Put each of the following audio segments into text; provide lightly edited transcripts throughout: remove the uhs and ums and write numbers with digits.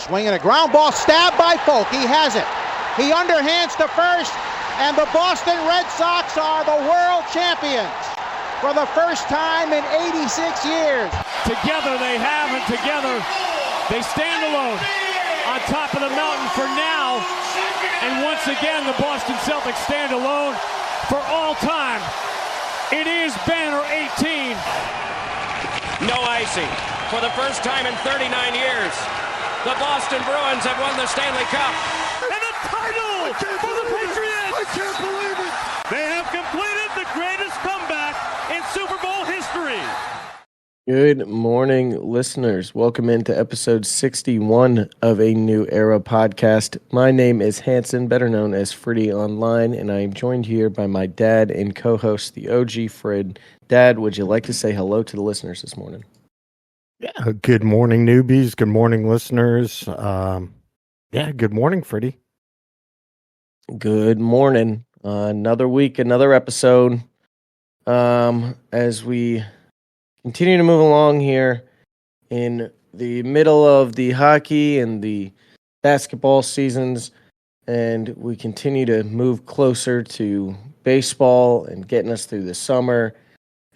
Swinging a ground ball, stabbed by Folk. He has it. He underhands to first, and the Boston Red Sox are the world champions for the first time in 86 years. Together they have, and together they stand alone on top of the mountain for now. And once again, the Boston Celtics stand alone for all time. It is banner 18. No icing. For the first time in 39 years, the Boston Bruins have won the Stanley Cup. And a title for the Patriots! I can't believe it! They have completed the greatest comeback in Super Bowl history. Good morning, listeners. Welcome into episode 61 of A New Era podcast. My name is Hanson, better known as Fryddy Online, and I am joined here by my dad and co-host, the OG Frid. Dad, would you like to say hello to the listeners this morning? Yeah, good morning, newbies. Good morning, listeners. Good morning, Fryddy. Good morning. Another week, another episode. As we continue to move along here in the middle of the hockey and the basketball seasons, and we continue to move closer to baseball and getting us through the summer.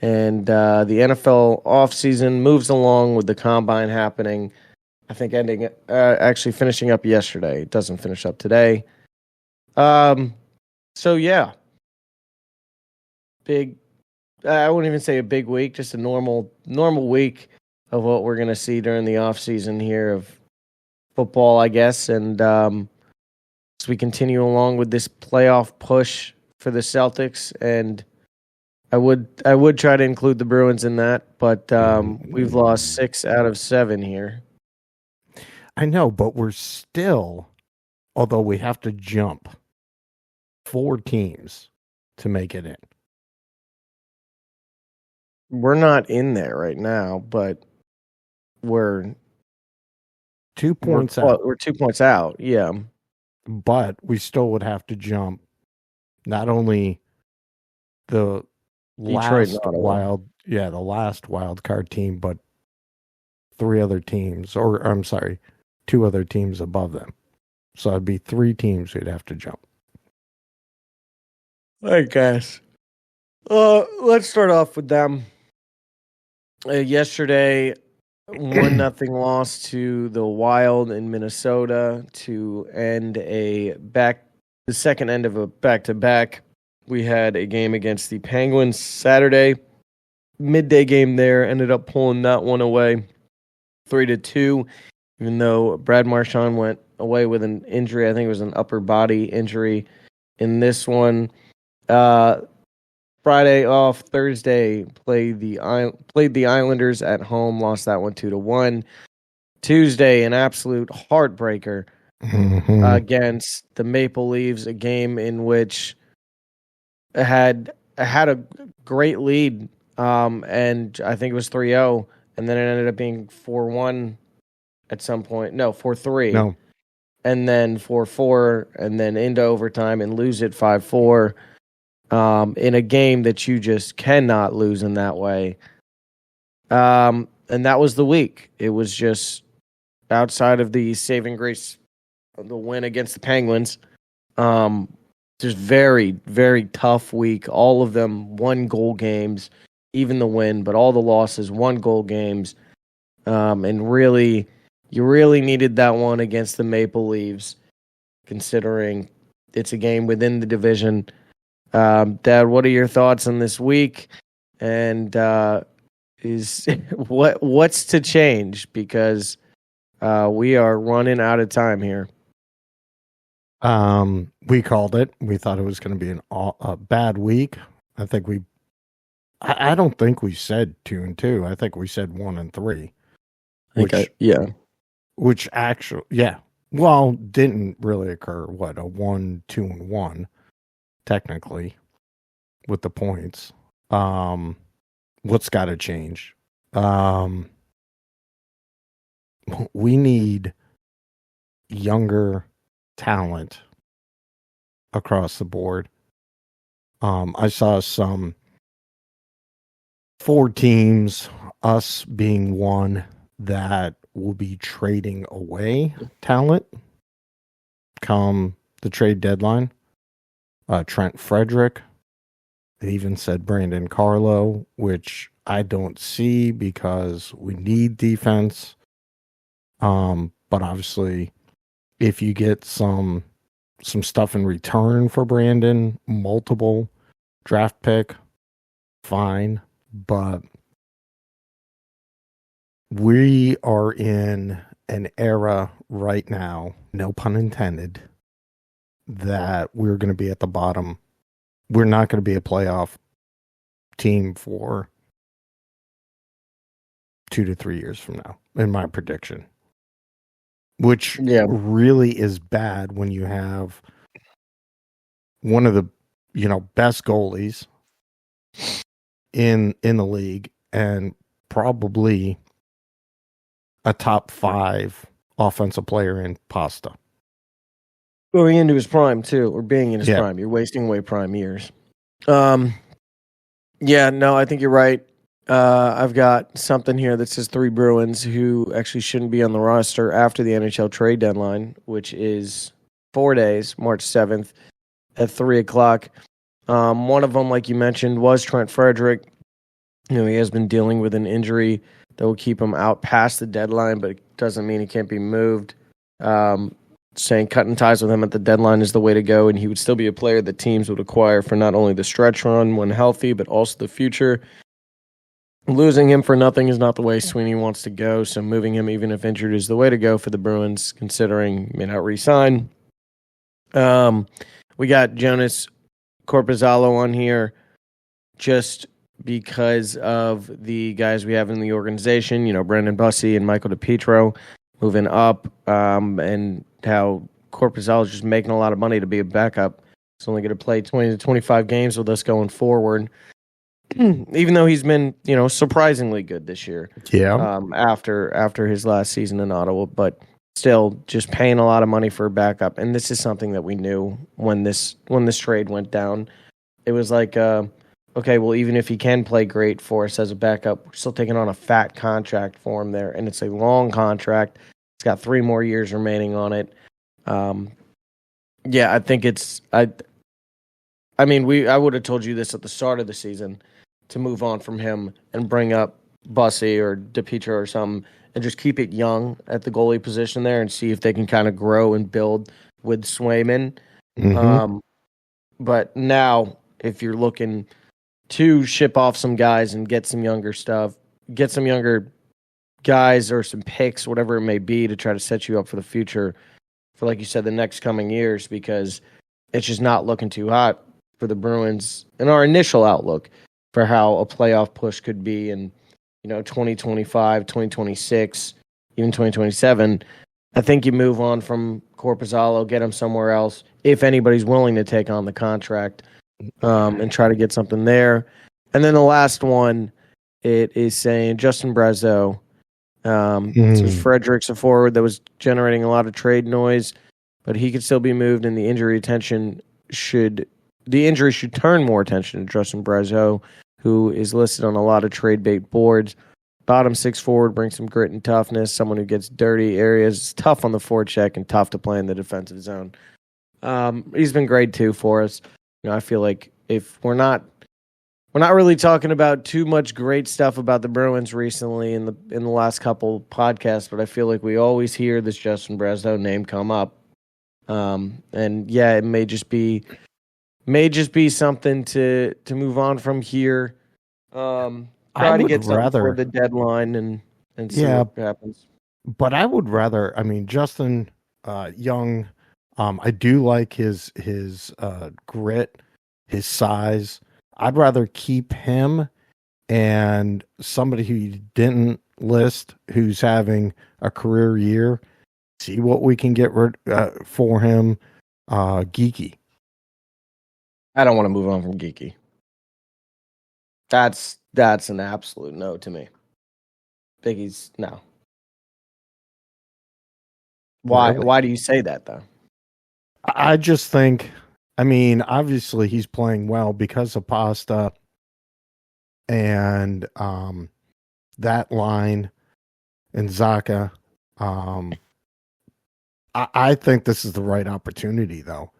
And the NFL offseason moves along with the combine happening. I think actually finishing up yesterday. It doesn't finish up today. So yeah, big. I wouldn't even say a big week, just a normal week of what we're going to see during the offseason here of football, I guess. And as we continue along with this playoff push for the Celtics, and I would try to include the Bruins in that, but we've lost 6 out of 7 here. I know, but we're still, although we have to jump 4 teams to make it in. We're not in there right now, but we're 2 points out. We're 2 points out, yeah. But we still would have to jump not only the last wild card team, but 3 other teams, or I'm sorry, 2 other teams above them. So it'd be 3 teams we'd have to jump. I guess. Let's start off with them. Yesterday, 1-0 loss to the Wild in Minnesota to end the second end of a back-to-back. We had a game against the Penguins Saturday. Midday game there, ended up pulling that one away 3-2, even though Brad Marchand went away with an injury. I think it was an upper body injury in this one. Friday off, Thursday played the Islanders at home, lost that one 2-1. Tuesday, an absolute heartbreaker against the Maple Leafs, a game in which had a great lead, and I think it was 3-0, and then it ended up being 4-1 at some point. No, 4-3. No. And then 4-4, and then into overtime and lose it 5-4. In a game that you just cannot lose in that way. And that was the week. It was just outside of the saving grace of the win against the Penguins. Just very, very tough week. All of them 1-goal games, even the win, but all the losses 1-goal games. And really, you really needed that one against the Maple Leafs, considering it's a game within the division. Dad, what are your thoughts on this week? And is what's to change? Because we are running out of time here. We called it. We thought it was going to be a bad week. I don't think we said 2-2. I think we said 1-3. Which actually, well, didn't really occur. What, a 1-2-1, technically, with the points. What's got to change? We need younger talent across the board. I saw some 4 teams, us being one, that will be trading away talent come the trade deadline. Trent Frederick. They even said Brandon Carlo, which I don't see because we need defense. But obviously, if you get some stuff in return for Brandon, multiple draft pick, fine. But we are in an era right now, no pun intended, that we're going to be at the bottom. We're not going to be a playoff team for 2 to 3 years from now, in my prediction. Which really is bad when you have one of the best goalies in the league and probably a top 5 offensive player in Pasta. Going into his prime too, or being in his prime. You're wasting away prime years. I think you're right. I've got something here that says 3 Bruins who actually shouldn't be on the roster after the NHL trade deadline, which is 4 days, March 7th at 3:00. One of them, like you mentioned, was Trent Frederick. He has been dealing with an injury that will keep him out past the deadline, but it doesn't mean he can't be moved. Saying cutting ties with him at the deadline is the way to go, and he would still be a player that teams would acquire for not only the stretch run when healthy, but also the future. Losing him for nothing is not the way Sweeney wants to go, so moving him, even if injured, is the way to go for the Bruins, considering he may not re-sign. We got Jonas Corpizalo on here just because of the guys we have in the organization, Brendan Bussey and Michael DiPietro moving up, and how Corpizalo is just making a lot of money to be a backup. He's only going to play 20 to 25 games with us going forward. Even though he's been, surprisingly good this year. Yeah. After his last season in Ottawa, but still just paying a lot of money for a backup. And this is something that we knew when this trade went down. It was like, okay, well, even if he can play great for us as a backup, we're still taking on a fat contract for him there, and it's a long contract. It's got 3 more years remaining on it. I think it's I would have told you this at the start of the season, to move on from him and bring up Bussey or DiPietro or something and just keep it young at the goalie position there and see if they can kind of grow and build with Swayman. Mm-hmm. But now, if you're looking to ship off some guys and get some younger stuff, get some younger guys or some picks, whatever it may be, to try to set you up for the future, for, like you said, the next coming years, because it's just not looking too hot for the Bruins in our initial outlook for how a playoff push could be in 2025, 2026, even 2027. I think you move on from Corpizalo, get him somewhere else, if anybody's willing to take on the contract, and try to get something there. And then the last one, it is saying Justin Brazeau. So Frederick's a forward that was generating a lot of trade noise, but he could still be moved, and the injury should turn more attention to Justin Brazeau, who is listed on a lot of trade bait boards. Bottom 6 forward, brings some grit and toughness, someone who gets dirty areas, tough on the forecheck and tough to play in the defensive zone. He's been great too for us. I feel like if we're not really talking about too much great stuff about the Bruins recently in the last couple podcasts, but I feel like we always hear this Justin Brazeau name come up. It may just be something to move on from here. Try to get something for the deadline and see what happens. But I would rather, Justin Young, I do like his grit, his size. I'd rather keep him and somebody who you didn't list who's having a career year. See what we can get for him. Geeky. I don't want to move on from Geeky. That's an absolute no to me. Biggie's no. Why? Really? Why do you say that though? I just think, obviously he's playing well because of Pasta and that line and Zaka I think this is the right opportunity, though.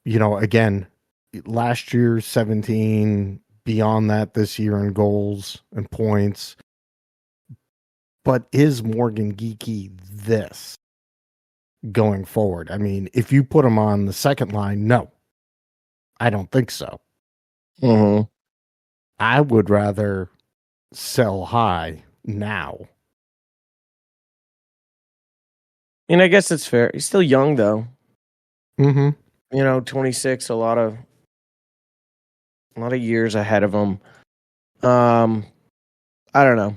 Again, last year 17, beyond that this year in goals and points. But is Morgan Geekie this going forward? I mean, if you put him on the second line, no, I don't think so. Mm-hmm. I would rather sell high now. And I guess it's fair. He's still young, though. Mm-hmm. 26, a lot of years ahead of him. I don't know.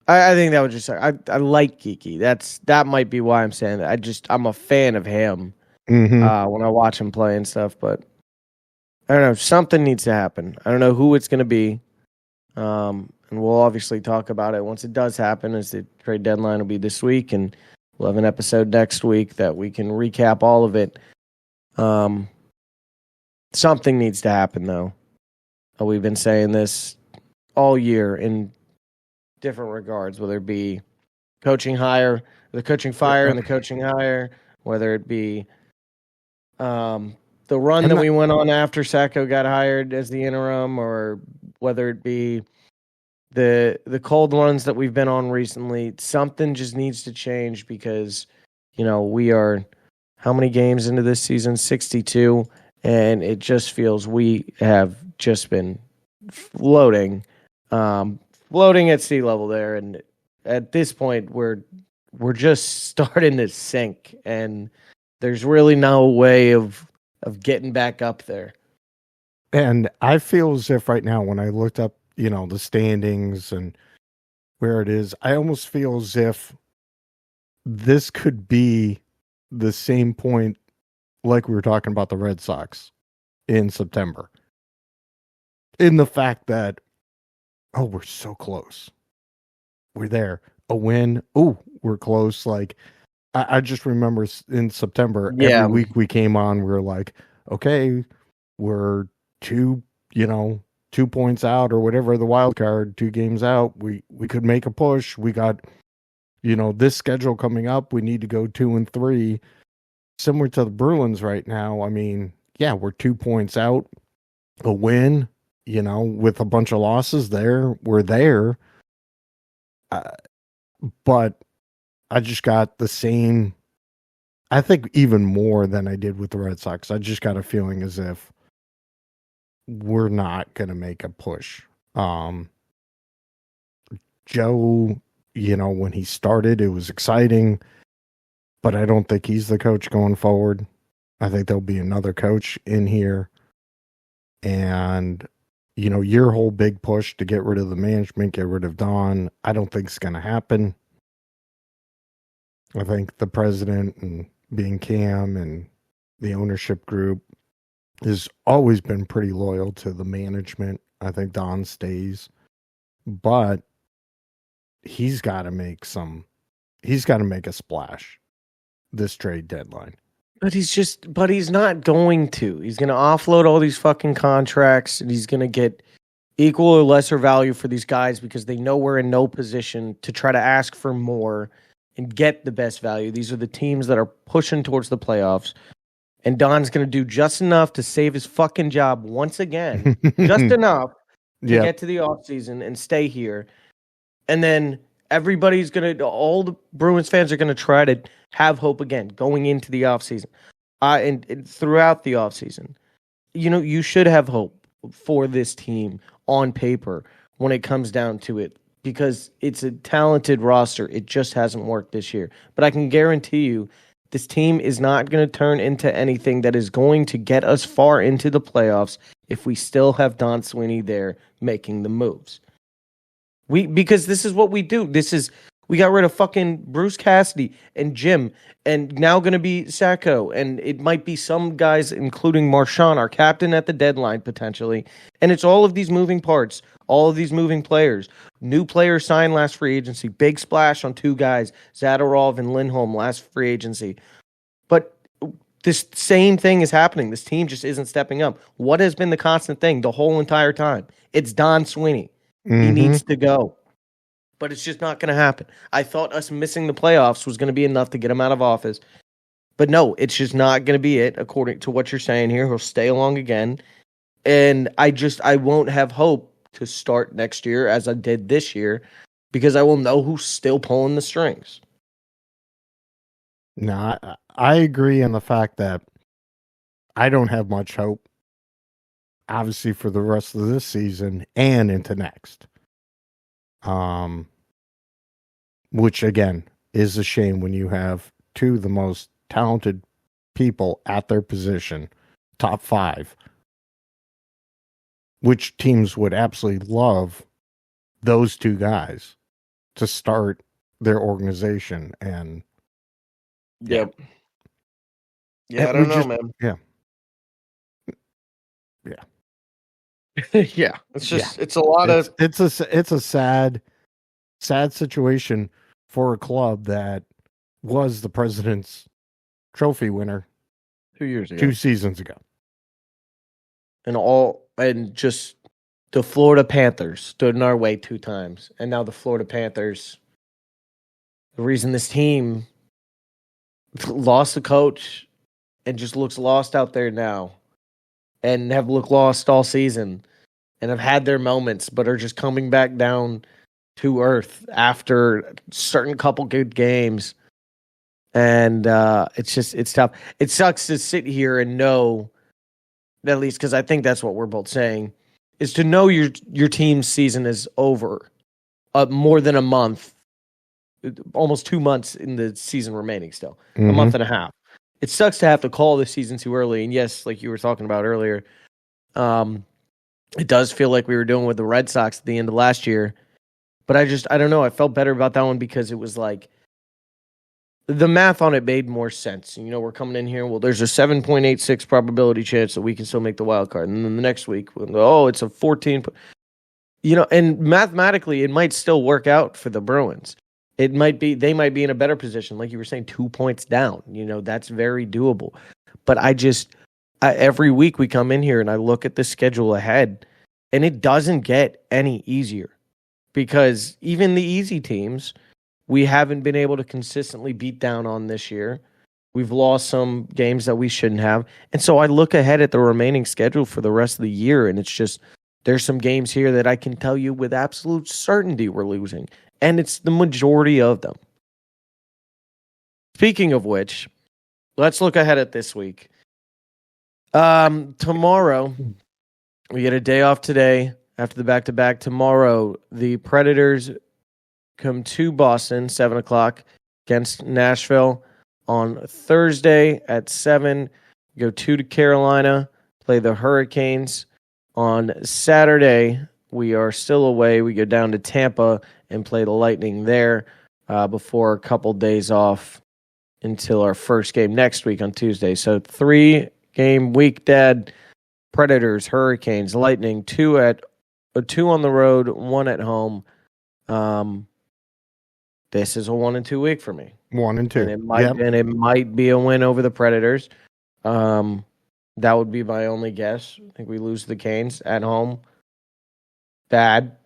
I think that would just. I like Geeky. That might be why I'm saying that. I'm a fan of him when I watch him play and stuff. But I don't know. Something needs to happen. I don't know who it's going to be. And we'll obviously talk about it once it does happen, as the trade deadline will be this week, and we'll have an episode next week that we can recap all of it. Something needs to happen, though. We've been saying this all year in different regards, whether it be coaching hire, the coaching fire, and the coaching hire, whether it be the run that we went on after Sacco got hired as the interim, or whether it be the cold runs that we've been on recently. Something just needs to change, because we are how many games into this season? 62, and it just feels we have just been floating at sea level there, and at this point we're just starting to sink, and there's really no way of getting back up there. And I feel as if right now, when I looked up, the standings and where it is, I almost feel as if this could be the same point like we were talking about the Red Sox in September. In the fact that, we're so close. We're there. A win. We're close. Like, I just remember in September, every week we came on, we were like, okay, we're 2 points out or whatever, the wild card, 2 games out. We could make a push. We got, this schedule coming up. We need to go 2-3. Similar to the Bruins right now. I mean, we're 2 points out. A win, with a bunch of losses there. We're there. But I just got the same, I think even more than I did with the Red Sox. I just got a feeling as if we're not going to make a push. Joe, when he started, it was exciting, but I don't think he's the coach going forward. I think there'll be another coach in here. And, your whole big push to get rid of the management, get rid of Don, I don't think it's going to happen. I think the president and being Cam and the ownership group has always been pretty loyal to the management. I think Don stays, but he's got to make a splash this trade deadline. But he's not going to. He's going to offload all these fucking contracts, and he's going to get equal or lesser value for these guys, because they know we're in no position to try to ask for more and get the best value. These are the teams that are pushing towards the playoffs. And Don's going to do just enough to save his fucking job once again. Just enough to get to the offseason and stay here. And then all the Bruins fans are going to try to have hope again going into the offseason. And throughout the offseason. You should have hope for this team on paper when it comes down to it, because it's a talented roster. It just hasn't worked this year. But I can guarantee you, this team is not going to turn into anything that is going to get us far into the playoffs if we still have Don Sweeney there making the moves. Because this is what we do. We got rid of fucking Bruce Cassidy and Jim, and now going to be Sacco, and it might be some guys, including Marchand, our captain at the deadline potentially. And it's all of these moving parts, all of these moving players. New players signed last free agency. Big splash on 2 guys, Zadorov and Lindholm last free agency. But this same thing is happening. This team just isn't stepping up. What has been the constant thing the whole entire time? It's Don Sweeney. He needs to go. but it's just not going to happen. I thought us missing the playoffs was going to be enough to get him out of office. But no, it's just not going to be it, according to what you're saying here. He'll stay along again. And I won't have hope to start next year as I did this year because I will know who's still pulling the strings. No, I agree on the fact that I don't have much hope, obviously, for the rest of this season and into next. Which, again, is a shame when you have two of the most talented people at their position, top 5, which teams would absolutely love those two guys to start their organization. And yep. Yeah, I don't know, man. Yeah. Yeah. It's just it's a lot of it's a sad situation for a club that was the President's Trophy winner 2 years ago. 2 seasons ago. And just the Florida Panthers stood in our way 2 times. And now the Florida Panthers, the reason this team lost the coach and just looks lost out there now and have looked lost all season and have had their moments but are just coming back down to earth after certain couple good games. And it's tough. It sucks to sit here and know, at least because I think that's what we're both saying, is to know your team's season is over. More than a month, almost 2 months in the season remaining still. Mm-hmm. A month and a half. It sucks to have to call the season too early. And yes, like you were talking about earlier, it does feel like we were doing with the Red Sox at the end of last year. But I don't know. I felt better about that one because it was like, the math on it made more sense. You know, we're coming in here, well, there's a 7.86 probability chance that we can still make the wild card. And then the next week, we'll go, it's a 14. You know, and mathematically, it might still work out for the Bruins. They might be in a better position. Like you were saying, 2 points down. You know, that's very doable. But every week we come in here and I look at the schedule ahead, and it doesn't get any easier because even the easy teams, we haven't been able to consistently beat down on this year. We've lost some games that we shouldn't have. And so I look ahead at the remaining schedule for the rest of the year, and it's just, there's some games here that I can tell you with absolute certainty we're losing. And it's the majority of them. Speaking of which, let's look ahead at this week. Tomorrow, we get a day off today after the back-to-back. Tomorrow, the Predators come to Boston, 7 o'clock, against Nashville. On Thursday at 7, go 2 to Carolina, play the Hurricanes. On Saturday, we are still away. We go down to Tampa and play the Lightning there before a couple days off until our first game next week on Tuesday. So 3-game week, Dad. Predators, Hurricanes, Lightning, 2 on the road, 1 at home. This is a 1 and 2 week for me. 1 and 2. And it might be a win over the Predators. That would be my only guess. I think we lose the Canes at home. Bad.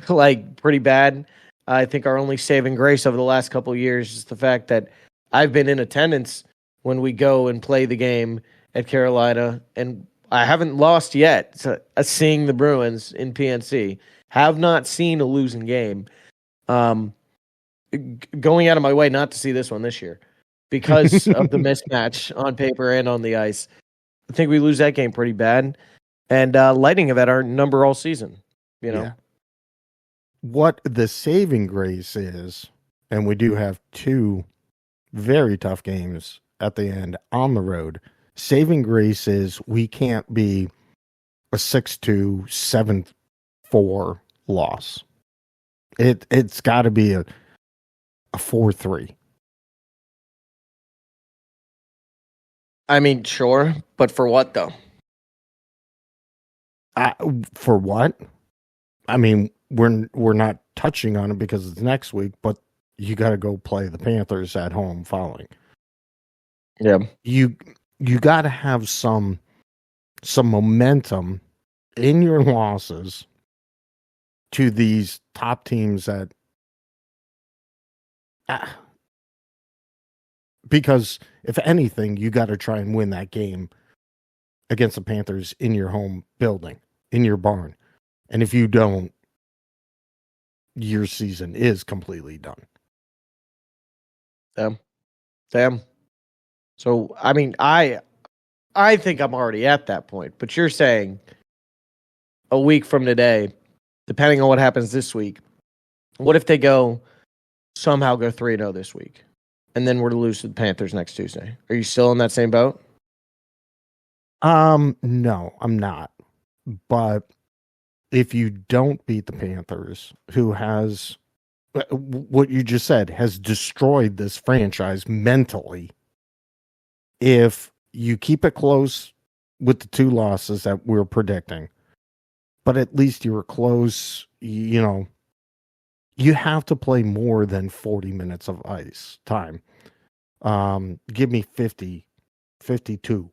Like, pretty bad. I think our only saving grace over the last couple of years is the fact that I've been in attendance when we go and play the game at Carolina, and I haven't lost yet. So, seeing the Bruins in PNC. Have not seen a losing game. Going out of my way not to see this one this year because of the mismatch on paper and on the ice. I think we lose that game pretty bad. And Lightning have had our number all season, you know. Yeah. What the saving grace is, and we do have 2 very tough games at the end on the road. Saving grace is we can't be a 6-2, 7-4 loss. It's got to be a 4-3. I mean, sure, but for what though? For what? I mean, we're not touching on it because it's next week, but you got to go play the Panthers at home following. Yeah, you got to have some momentum in your losses to these top teams that Because if anything, you got to try and win that game against the Panthers in your home building, in your barn. And if you don't, your season is completely done. Damn. So, I mean, I think I'm already at that point, but you're saying a week from today, depending on what happens this week, what if they somehow go 3-0 this week, and then we're to lose to the Panthers next Tuesday? Are you still in that same boat? No, I'm not. But if you don't beat the Panthers, who has what you just said, has destroyed this franchise mentally, if you keep it close with the 2 losses that we're predicting, but at least you were close, you have to play more than 40 minutes of ice time. Give me 50, 52.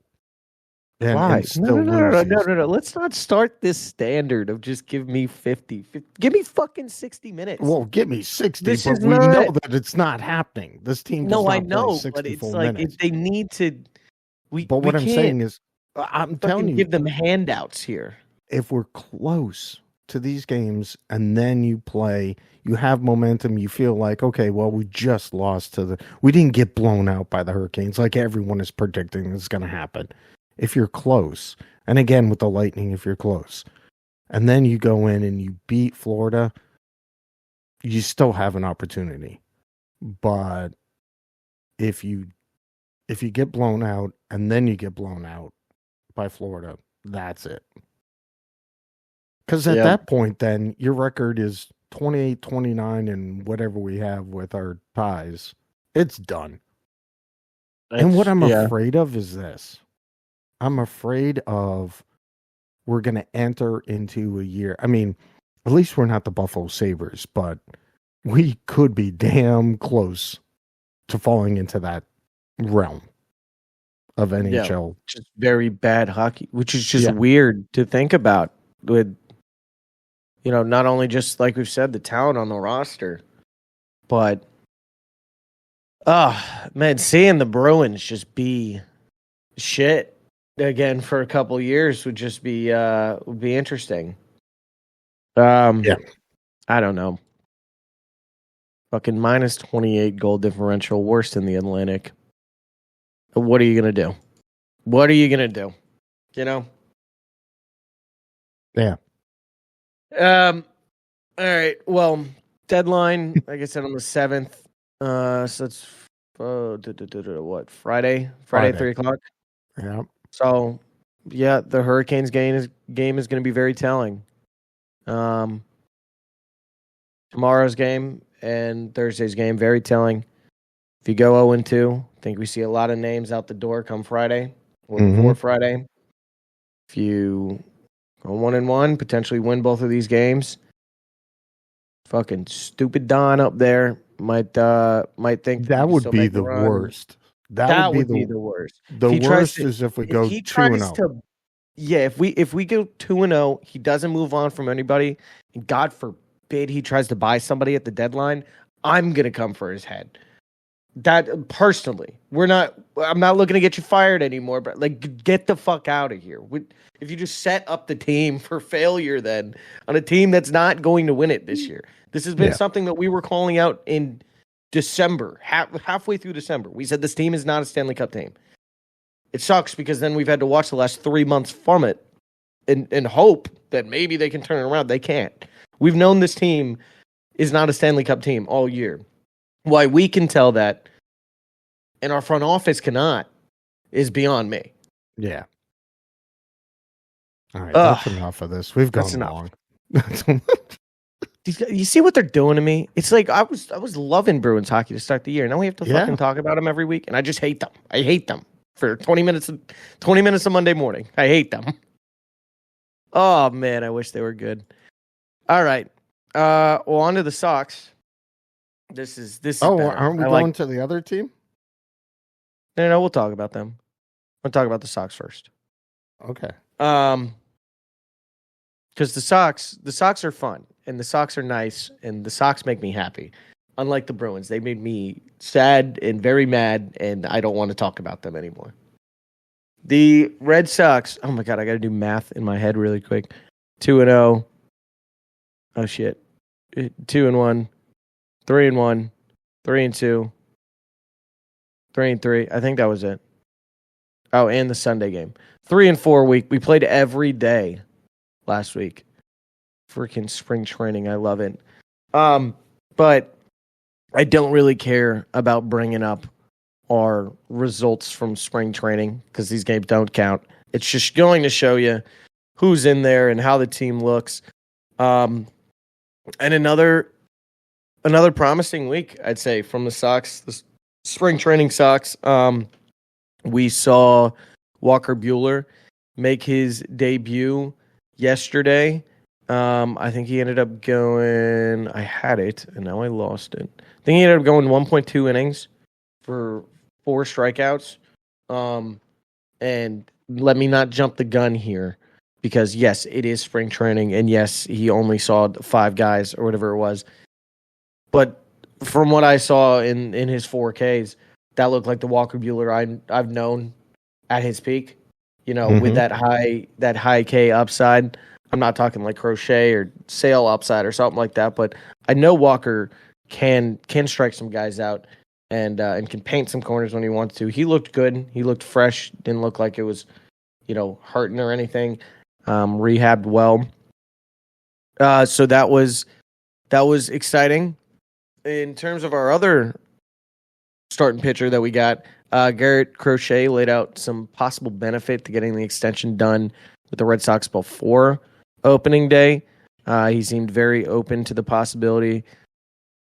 Why? And still no. Let's not start this standard of just give me 50. Give me fucking 60 minutes. Well, give me 60, this but we know that it's not happening. This team does not play 60 but it's full like minutes. they need to. But what I'm saying is, I'm telling you, give them handouts here. If we're close to these games and then you have momentum, you feel like, okay, well, we just lost we didn't get blown out by the Hurricanes like everyone is predicting is going to happen. If you're close, and again with the Lightning, if you're close, and then you go in and you beat Florida, you still have an opportunity. But if you get blown out and then you get blown out by Florida, that's it. Because at that point, then your record is 28, 29, and whatever we have with our ties, it's done. And what I'm afraid of is this. I'm afraid of we're going to enter into a year. I mean, at least we're not the Buffalo Sabres, but we could be damn close to falling into that realm of NHL. Just very bad hockey, which is just weird to think about with, not only just like we've said, the talent on the roster, but, man, seeing the Bruins just be shit again for a couple years would just be interesting. I don't know. Fucking minus 28 goal differential, worst in the Atlantic. What are you gonna do? Yeah. All right. Well, deadline, like I said, on the 7th. So it's what? Friday, 3:00. Yeah. So, the Hurricanes game is going to be very telling. Tomorrow's game and Thursday's game, very telling. If you go 0-2, I think we see a lot of names out the door come Friday or before Friday. If you go 1-1, potentially win both of these games, fucking stupid Don up there might think that would be the worst. That would be the worst. The worst is if we go 2-0. If we go 2-0, he doesn't move on from anybody, and God forbid he tries to buy somebody at the deadline, I'm gonna come for his head. That personally, I'm not looking to get you fired anymore, but like, get the fuck out of here. If you just set up the team for failure, then on a team that's not going to win it this year, this has been something that we were calling out in December, halfway through December. We said this team is not a Stanley Cup team. It sucks because then we've had to watch the last 3 months from it and hope that maybe they can turn it around. They can't. We've known this team is not a Stanley Cup team all year. Why we can tell that and our front office cannot is beyond me. Yeah. All right, that's enough of this. We've gone long. You see what they're doing to me? It's like I was loving Bruins hockey to start the year. Now we have to fucking talk about them every week, and I just hate them. I hate them for 20 minutes of Monday morning. I hate them. Oh man, I wish they were good. All right. Well, on to the Sox. This is better. Aren't we going to the other team? No, we'll talk about them. We'll talk about the Sox first. Okay. Because the Sox are fun, and the Sox are nice, and the Sox make me happy. Unlike the Bruins, they made me sad and very mad, and I don't want to talk about them anymore. The Red Sox, oh my God, I got to do math in my head really quick. 2-0. Oh shit. 2-1, 3-1, 3-2, 3-3. I think that was it. Oh, and the Sunday game. 3-4 week. We played every day last week. Freaking spring training. I love it. But I don't really care about bringing up our results from spring training because these games don't count. It's just going to show you who's in there and how the team looks. And another promising week, I'd say, from the Sox, the spring training Sox. We saw Walker Buehler make his debut yesterday. I think he ended up going, I had it, and now I lost it. I think he ended up going 1.2 innings for 4 strikeouts. And let me not jump the gun here, because yes, it is spring training, and yes, he only saw 5 guys or whatever it was. But from what I saw in his 4Ks, that looked like the Walker Buehler I've known at his peak. You know, with that high K upside. I'm not talking like Crochet or Sale upside or something like that, but I know Walker can strike some guys out and can paint some corners when he wants to. He looked good. He looked fresh. Didn't look like it was, hurting or anything. Rehabbed well. So that was exciting. In terms of our other starting pitcher that we got, Garrett Crochet laid out some possible benefit to getting the extension done with the Red Sox before opening day. He seemed very open to the possibility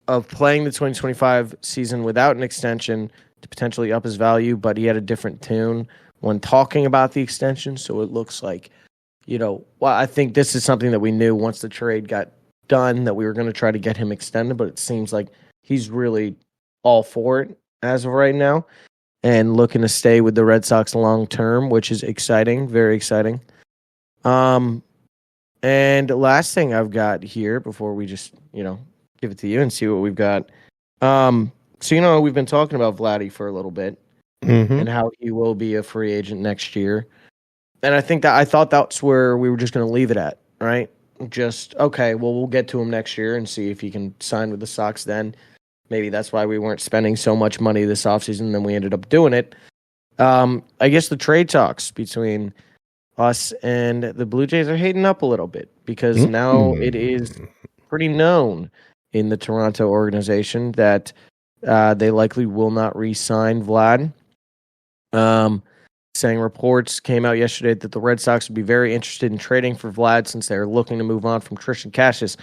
of playing the 2025 season without an extension to potentially up his value, but he had a different tune when talking about the extension. So it looks like, I think this is something that we knew once the trade got done, that we were going to try to get him extended, but it seems like he's really all for it as of right now and looking to stay with the Red Sox long term, which is exciting, very exciting. And last thing I've got here before we just, give it to you and see what we've got. So, we've been talking about Vladdy for a little bit and how he will be a free agent next year. And I thought that's where we were just going to leave it at, right? Just, okay, well, we'll get to him next year and see if he can sign with the Sox then. Maybe that's why we weren't spending so much money this offseason, then we ended up doing it. I guess the trade talks between us and the Blue Jays are heating up a little bit because now it is pretty known in the Toronto organization that they likely will not re-sign Vlad. Saying reports came out yesterday that the Red Sox would be very interested in trading for Vlad since they're looking to move on from Tristan Cassis.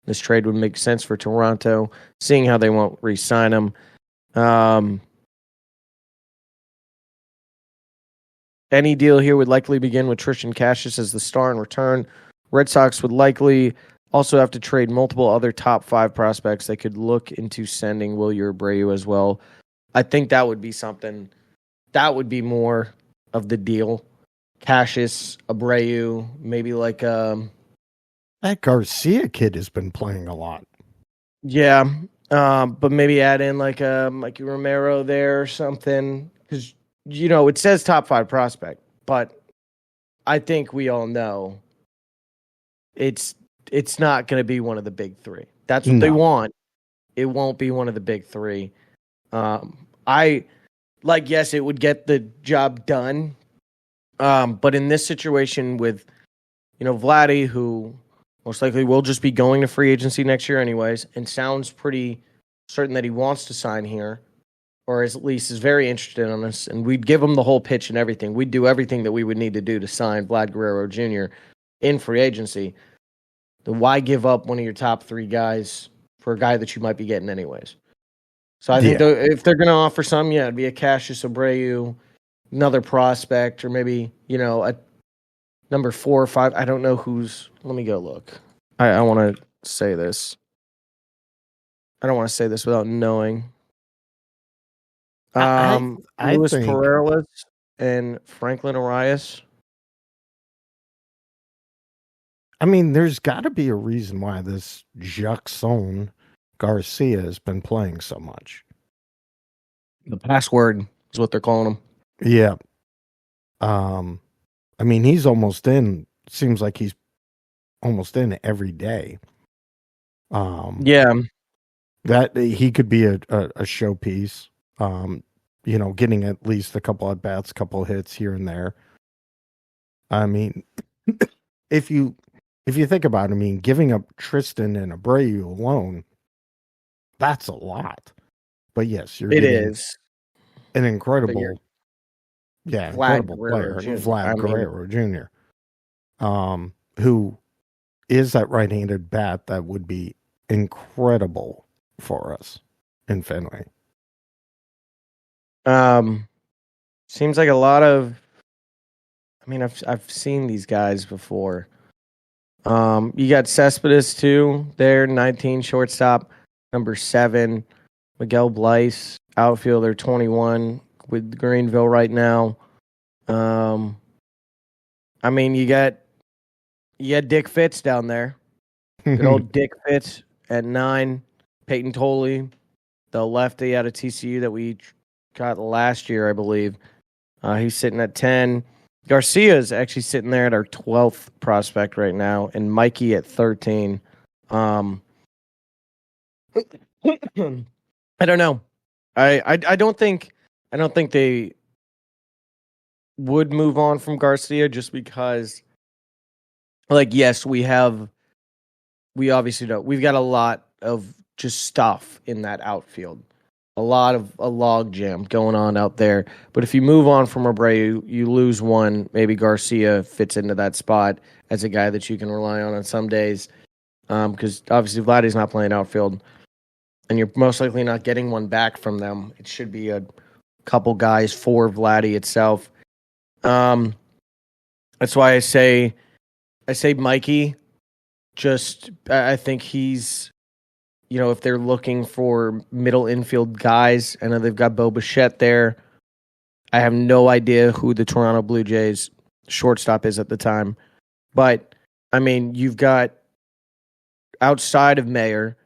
This trade would make sense for Toronto, seeing how they won't re-sign him. Any deal here would likely begin with Tristan Cassis as the star in return. Red Sox would likely also have to trade multiple other top 5 prospects. They could look into sending Wilyer Abreu as well. I think that would be something. That would be more of the deal. Cassis, Abreu, maybe like that Garcia kid has been playing a lot. Yeah, but maybe add in like Mikey Romero there or something, because it says top 5 prospect, but I think we all know it's not going to be one of the big 3. That's what they want. It won't be one of the big 3. Yes, it would get the job done, but in this situation with Vladdy, who most likely will just be going to free agency next year anyways, and sounds pretty certain that he wants to sign here, or at least is very interested in us, and we'd give him the whole pitch and everything. We'd do everything that we would need to do to sign Vlad Guerrero Jr. in free agency. Then why give up one of your top 3 guys for a guy that you might be getting anyways? So I think if they're going to offer some, it'd be a Cassius Abreu, another prospect, or maybe, a number 4 or 5. I don't know who's. Let me go look. I want to say this. I don't want to say this without knowing. Luis think Perales and Franklin Arias. I mean, there's got to be a reason why this Jackson Garcia has been playing so much. The password is what they're calling him. Yeah. I mean, he's almost in. Seems like he's almost in every day. Yeah. That he could be a showpiece. Getting at least a couple at bats, couple hits here and there. I mean, if you think about it, I mean, giving up Tristan and Abreu alone, that's a lot. But yes, it is an incredible, incredible player, Vlad Guerrero Jr. Who is that right-handed bat that would be incredible for us in Fenway. Seems like a lot of. I mean, I've seen these guys before. You got Cespedes too. There, 19 shortstop, number 7. Miguel Bleis, outfielder, 21 with Greenville right now. I mean, you got Dick Fitz down there. Good old Dick Fitz at 9. Peyton Tolley, the lefty out of TCU that we got last year, I believe. He's sitting at 10. Garcia's actually sitting there at our 12th prospect right now, and Mikey at 13. I don't know. I don't think they would move on from Garcia just because, like, yes, we obviously don't. We've got a lot of just stuff in that outfield. A lot of a log jam going on out there. But if you move on from Abreu, you lose one. Maybe Garcia fits into that spot as a guy that you can rely on some days. Because obviously Vladdy's not playing outfield. And you're most likely not getting one back from them. It should be a couple guys for Vladdy itself. That's why I say Mikey. I think he's, if they're looking for middle infield guys, I know they've got Bo Bichette there. I have no idea who the Toronto Blue Jays shortstop is at the time. But, I mean, you've got outside of Mayer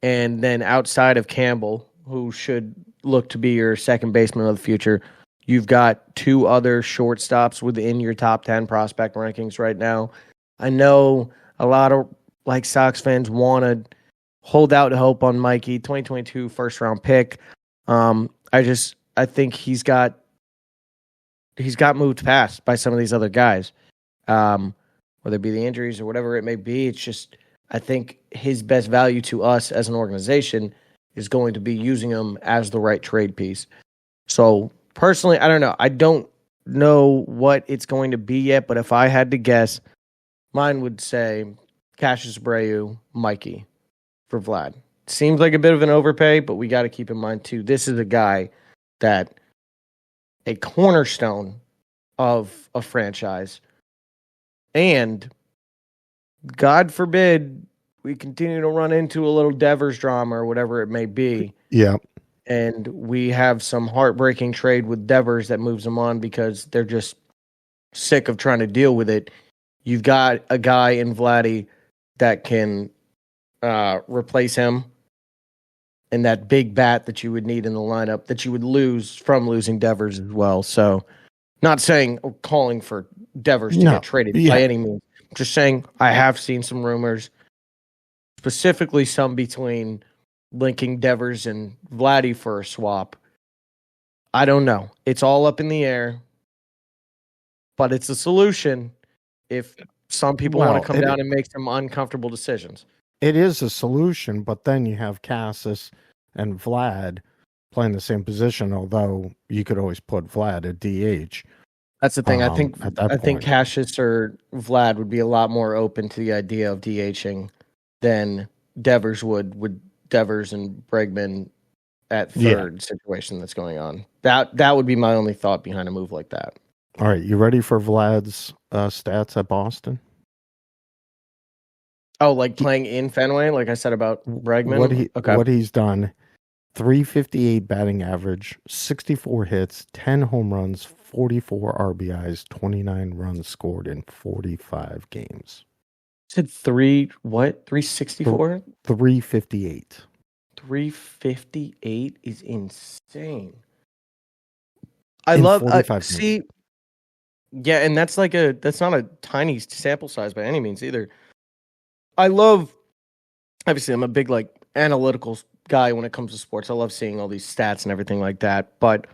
and then outside of Campbell, who should look to be your second baseman of the future, you've got 2 other shortstops within your top 10 prospect rankings right now. I know a lot of Sox fans want to hold out hope on Mikey, 2022 first round pick. I think he's got moved past by some of these other guys, whether it be the injuries or whatever it may be. It's just, I think his best value to us as an organization is going to be using him as the right trade piece. So personally, I don't know. I don't know what it's going to be yet, but if I had to guess, mine would say Cassius Abreu, Mikey for Vlad. Seems like a bit of an overpay, but we got to keep in mind too, this is a guy that a cornerstone of a franchise, and God forbid we continue to run into a little Devers drama or whatever it may be. Yeah. And we have some heartbreaking trade with Devers that moves them on because they're just sick of trying to deal with it. You've got a guy in Vladdy that can replace him, and that big bat that you would need in the lineup that you would lose from losing Devers as well. So, not saying or calling for Devers to get traded by any means. Just saying I have seen some rumors, specifically some between linking Devers and Vladdy for a swap. I don't know. It's all up in the air, but it's a solution if some people want to come down and make some uncomfortable decisions. It is a solution, but then you have Cassis and Vlad playing the same position, although you could always put Vlad at DH. That's the thing. I think Cassius or Vlad would be a lot more open to the idea of DHing than Devers would, with Devers and Bregman at third situation that's going on. That would be my only thought behind a move like that. All right, you ready for Vlad's stats at Boston? Oh, like playing in Fenway, like I said about Bregman? What he's done, 358 batting average, 64 hits, 10 home runs, 44 RBIs, 29 runs scored in 45 games. You said 364? 358. 358 is insane. I In love 45 see. Yeah, and that's not a tiny sample size by any means either. I love, obviously, I'm a big analytical guy when it comes to sports. I love seeing all these stats and everything like that. But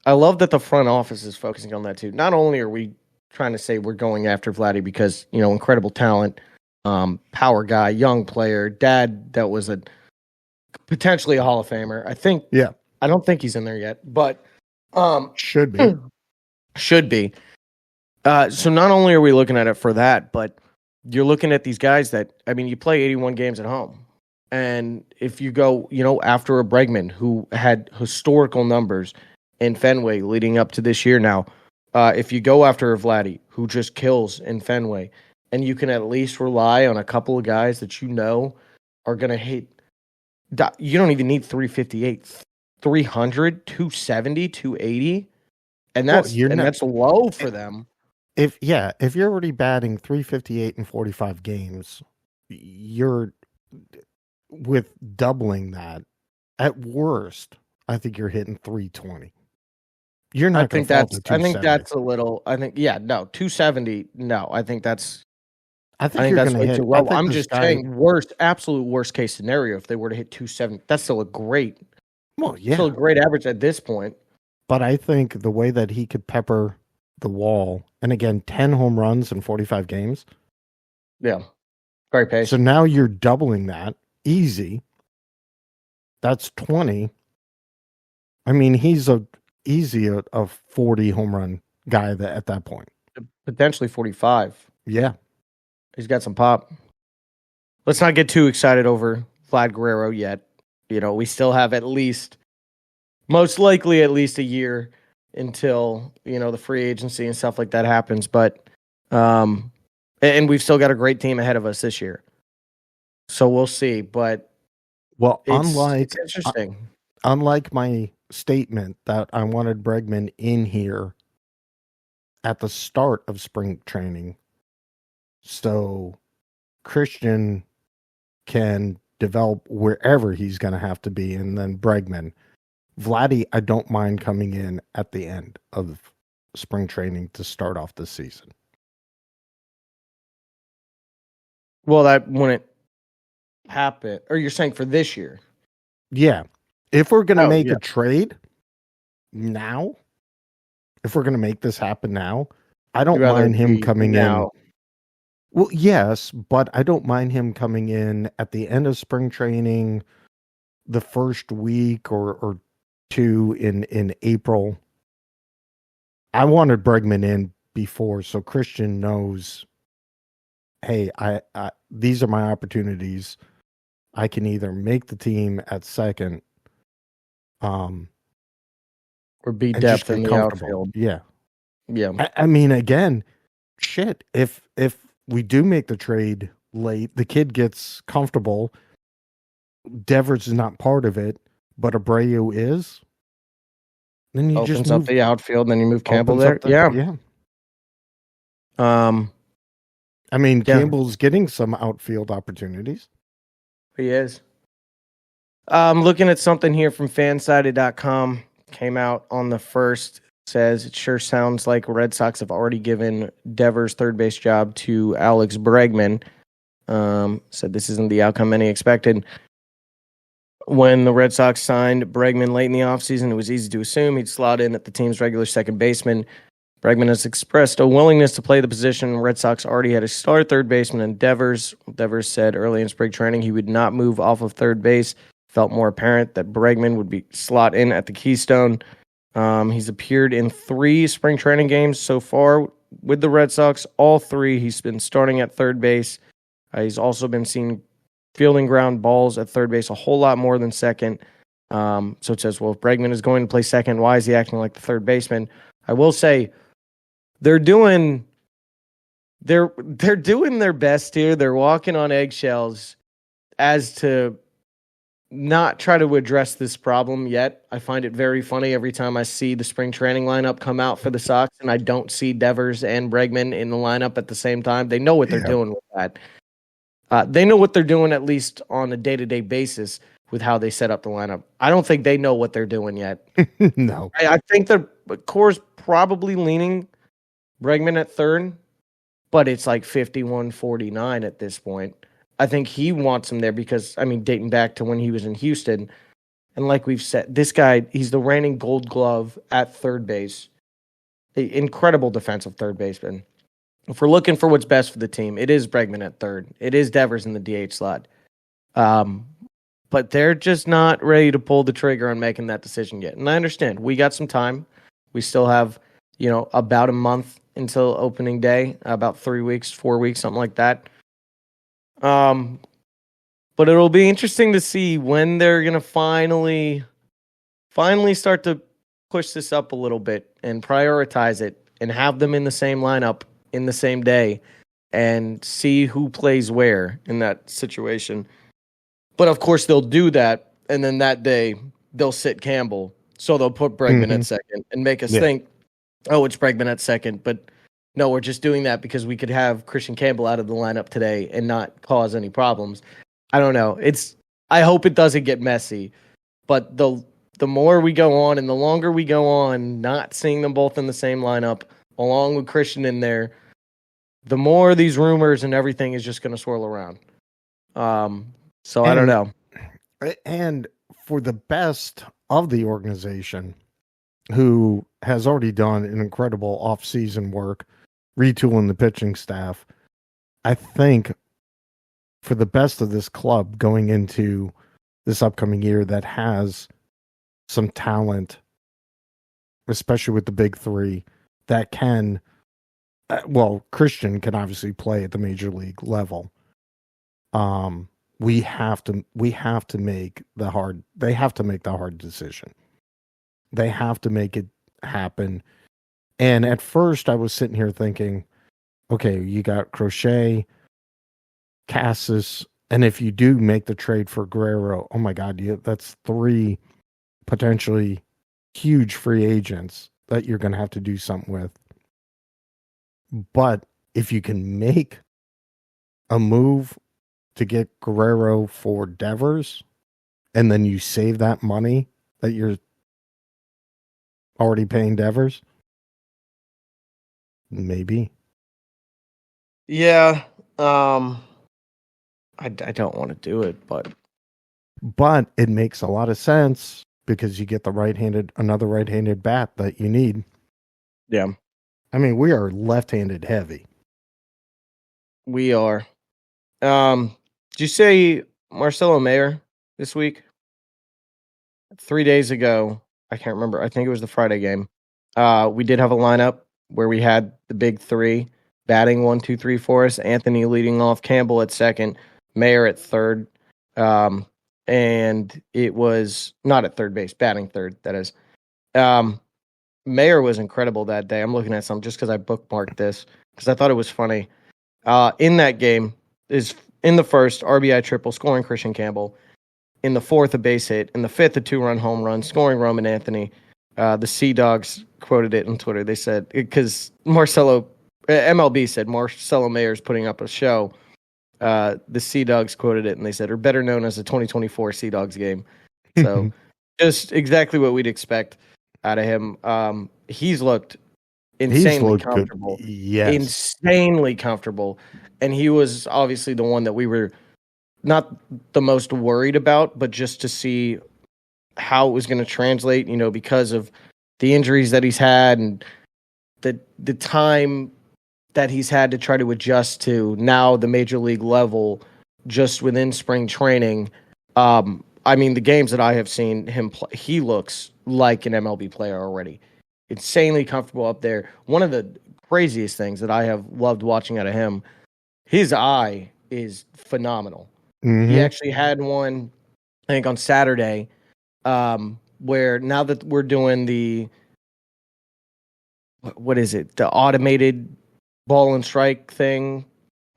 I love that the front office is focusing on that too. Not only are we trying to say we're going after Vladdy because, incredible talent, power guy, young player, dad that was potentially a Hall of Famer. I don't think he's in there yet, but should be. Should be. So not only are we looking at it for that, but you're looking at these guys that, you play 81 games at home. And if you go, after a Bregman who had historical numbers in Fenway leading up to this year now, if you go after a Vladdy who just kills in Fenway, and you can at least rely on a couple of guys that are going to hit, you don't even need 358, 300, 270, 280. And that's low for them. If you're already batting 358 in 45 games, you're with doubling that. At worst, I think you're hitting 320. You're not going to fall to 270. I think that's a little. 270. No, I think that's. I think that's way too low. I'm just saying, absolute worst case scenario. If they were to hit 270, that's still a great. Well, yeah, still a great average at this point. But I think the way that he could pepper the wall, and again, 10 home runs in 45 games. Yeah. Great pace. So now you're doubling that. Easy. That's 20. He's easy a 40 home run guy at that point. Potentially 45. Yeah. He's got some pop. Let's not get too excited over Vlad Guerrero yet. We still have most likely at least a year until, the free agency and stuff like that happens. But, and we've still got a great team ahead of us this year. So we'll see. But, it's interesting. Unlike my statement that I wanted Bregman in here at the start of spring training, so Christian can develop wherever he's going to have to be, and then Bregman. Vladdy, I don't mind coming in at the end of spring training to start off the season. Well, that wouldn't happen. Or you're saying for this year? Yeah. If we're going to make a trade now, if we're going to make this happen now, I don't mind him coming in. Well, yes, but I don't mind him coming in at the end of spring training, the first week or two in April. I wanted Bregman in before, so Christian knows, hey, I these are my opportunities. I can either make the team at second, or be depth in the outfield. Yeah. Again, shit. If we do make the trade late, the kid gets comfortable. Devers is not part of it, but Abreu is. Then you opens just up the outfield, then you move Campbell there. Yeah. Campbell's getting some outfield opportunities. He is. I'm looking at something here from fansided.com. Came out on the 1st. Says it sure sounds like Red Sox have already given Devers' third base job to Alex Bregman. Said this isn't the outcome many expected. When the Red Sox signed Bregman late in the offseason, it was easy to assume he'd slot in at the team's regular second baseman. Bregman has expressed a willingness to play the position. Red Sox already had a star third baseman in Devers. Devers said early in spring training he would not move off of third base. Felt more apparent that Bregman would be slot in at the Keystone. He's appeared in 3 spring training games so far with the Red Sox. All 3, he's been starting at third base. He's also been seen fielding ground balls at third base a whole lot more than second. So it says, well, if Bregman is going to play second, why is he acting like the third baseman? I will say they're doing their best here. They're walking on eggshells as to not try to address this problem yet. I find it very funny every time I see the spring training lineup come out for the Sox and I don't see Devers and Bregman in the lineup at the same time. They know what they're doing with that. They know what they're doing, at least on a day-to-day basis. with how they set up the lineup. I don't think they know what they're doing yet. No. I think the core's probably leaning Bregman at third, but it's like 51-49 at this point. I think he wants him there because, I mean, dating back to when he was in Houston, and like we've said, this guy, he's the reigning Gold Glove at third base. The incredible defensive third baseman. If we're looking for what's best for the team, it is Bregman at third. It is Devers in the DH slot. But they're just not ready to pull the trigger on making that decision yet. And I understand. We got some time. We still have, about a month until opening day, about 3 weeks, 4 weeks, something like that. But it'll be interesting to see when they're going to finally start to push this up a little bit and prioritize it and have them in the same lineup in the same day and see who plays where in that situation. But of course they'll do that, and then that day they'll sit Campbell. So they'll put Bregman at second and make us think, oh, it's Bregman at second. But no, we're just doing that because we could have Christian Campbell out of the lineup today and not cause any problems. I don't know. I hope it doesn't get messy. But the more we go on and the longer we go on not seeing them both in the same lineup, along with Christian in there, the more these rumors and everything is just going to swirl around. So I don't know. And for the best of the organization, who has already done an incredible off-season work, retooling the pitching staff, I think for the best of this club going into this upcoming year that has some talent, especially with the big three, that can, Christian can obviously play at the major league level. They have to make the hard decision. They have to make it happen. And at first I was sitting here thinking, okay, you got Crochet, Cassis, and if you do make the trade for Guerrero, oh my God, that's 3 potentially huge free agents that you're going to have to do something with. But if you can make a move to get Guerrero for Devers, and then you save that money that you're already paying Devers, maybe. Yeah. I don't want to do it, but it makes a lot of sense because you get another right-handed bat that you need. Yeah. I mean, we are left-handed heavy. We are. Did you say Marcelo Mayer this week? 3 days ago, I can't remember. I think it was the Friday game. We did have a lineup where we had the big three batting 1, 2, 3 for us. Anthony leading off, Campbell at second, Mayer at third. And it was not at third base, batting third, that is. Mayer was incredible that day. I'm looking at some just because I bookmarked this because I thought it was funny. In that game, is in the first, RBI triple, scoring Christian Campbell. In the fourth, a base hit. In the fifth, a 2-run home run, scoring Roman Anthony. The Sea Dogs quoted it on Twitter. They said, because MLB said Marcelo Mayer's putting up a show. The Sea Dogs quoted it, and they said, or better known as the 2024 Sea Dogs game. So just exactly what we'd expect out of him. He's looked insanely comfortable. Good. Yes. Insanely comfortable. And he was obviously the one that we were not the most worried about, but just to see how it was going to translate, because of the injuries that he's had and the time that he's had to try to adjust to now the major league level just within spring training. I mean, the games that I have seen him play, he looks like an MLB player already. Insanely comfortable up there. One of the craziest things that I have loved watching out of him, his eye is phenomenal. Mm-hmm. He actually had one, I think, on Saturday, where now that we're doing the automated ball and strike thing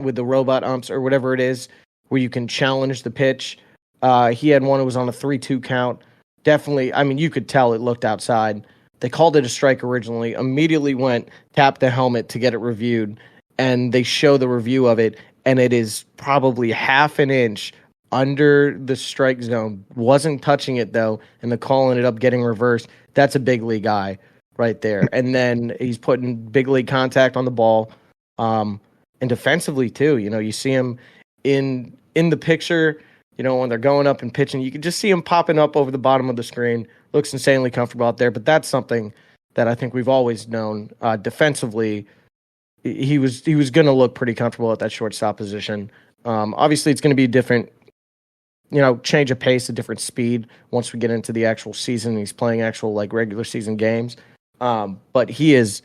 with the robot umps or whatever it is, where you can challenge the pitch. He had one that was on a 3-2 count. Definitely, I mean, you could tell it looked outside. They called it a strike originally, immediately went, tapped the helmet to get it reviewed, and they show the review of it, and it is probably half an inch under the strike zone, wasn't touching it though, and the call ended up getting reversed. That's a big league guy right there. And then he's putting big league contact on the ball, and defensively too. You see him in the picture. When they're going up and pitching, you can just see him popping up over the bottom of the screen. Looks insanely comfortable out there. But that's something that I think we've always known. Defensively, he was going to look pretty comfortable at that shortstop position. Obviously, it's going to be different, change of pace, a different speed once we get into the actual season. He's playing actual regular season games. But he's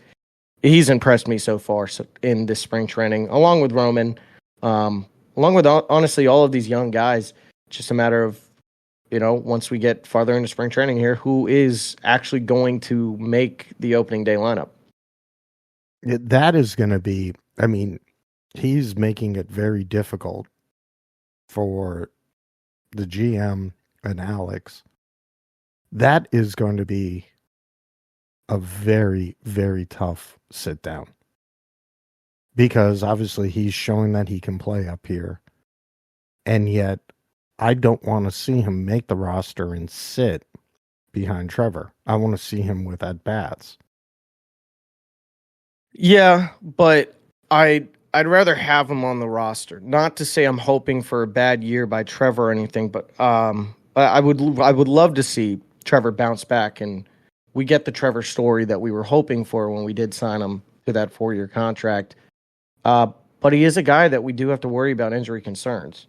impressed me so far in this spring training, along with Roman, along with honestly all of these young guys. It's just a matter of, once we get farther into spring training here, who is actually going to make the opening day lineup. That is going to be, he's making it very difficult for the GM and Alex. That is going to be a very, very tough sit down. Because obviously he's showing that he can play up here. And yet, I don't want to see him make the roster and sit behind Trevor. I want to see him with at-bats. Yeah, but I'd rather have him on the roster. Not to say I'm hoping for a bad year by Trevor or anything, but I would love to see Trevor bounce back, and we get the Trevor story that we were hoping for when we did sign him to that 4-year contract. But he is a guy that we do have to worry about injury concerns.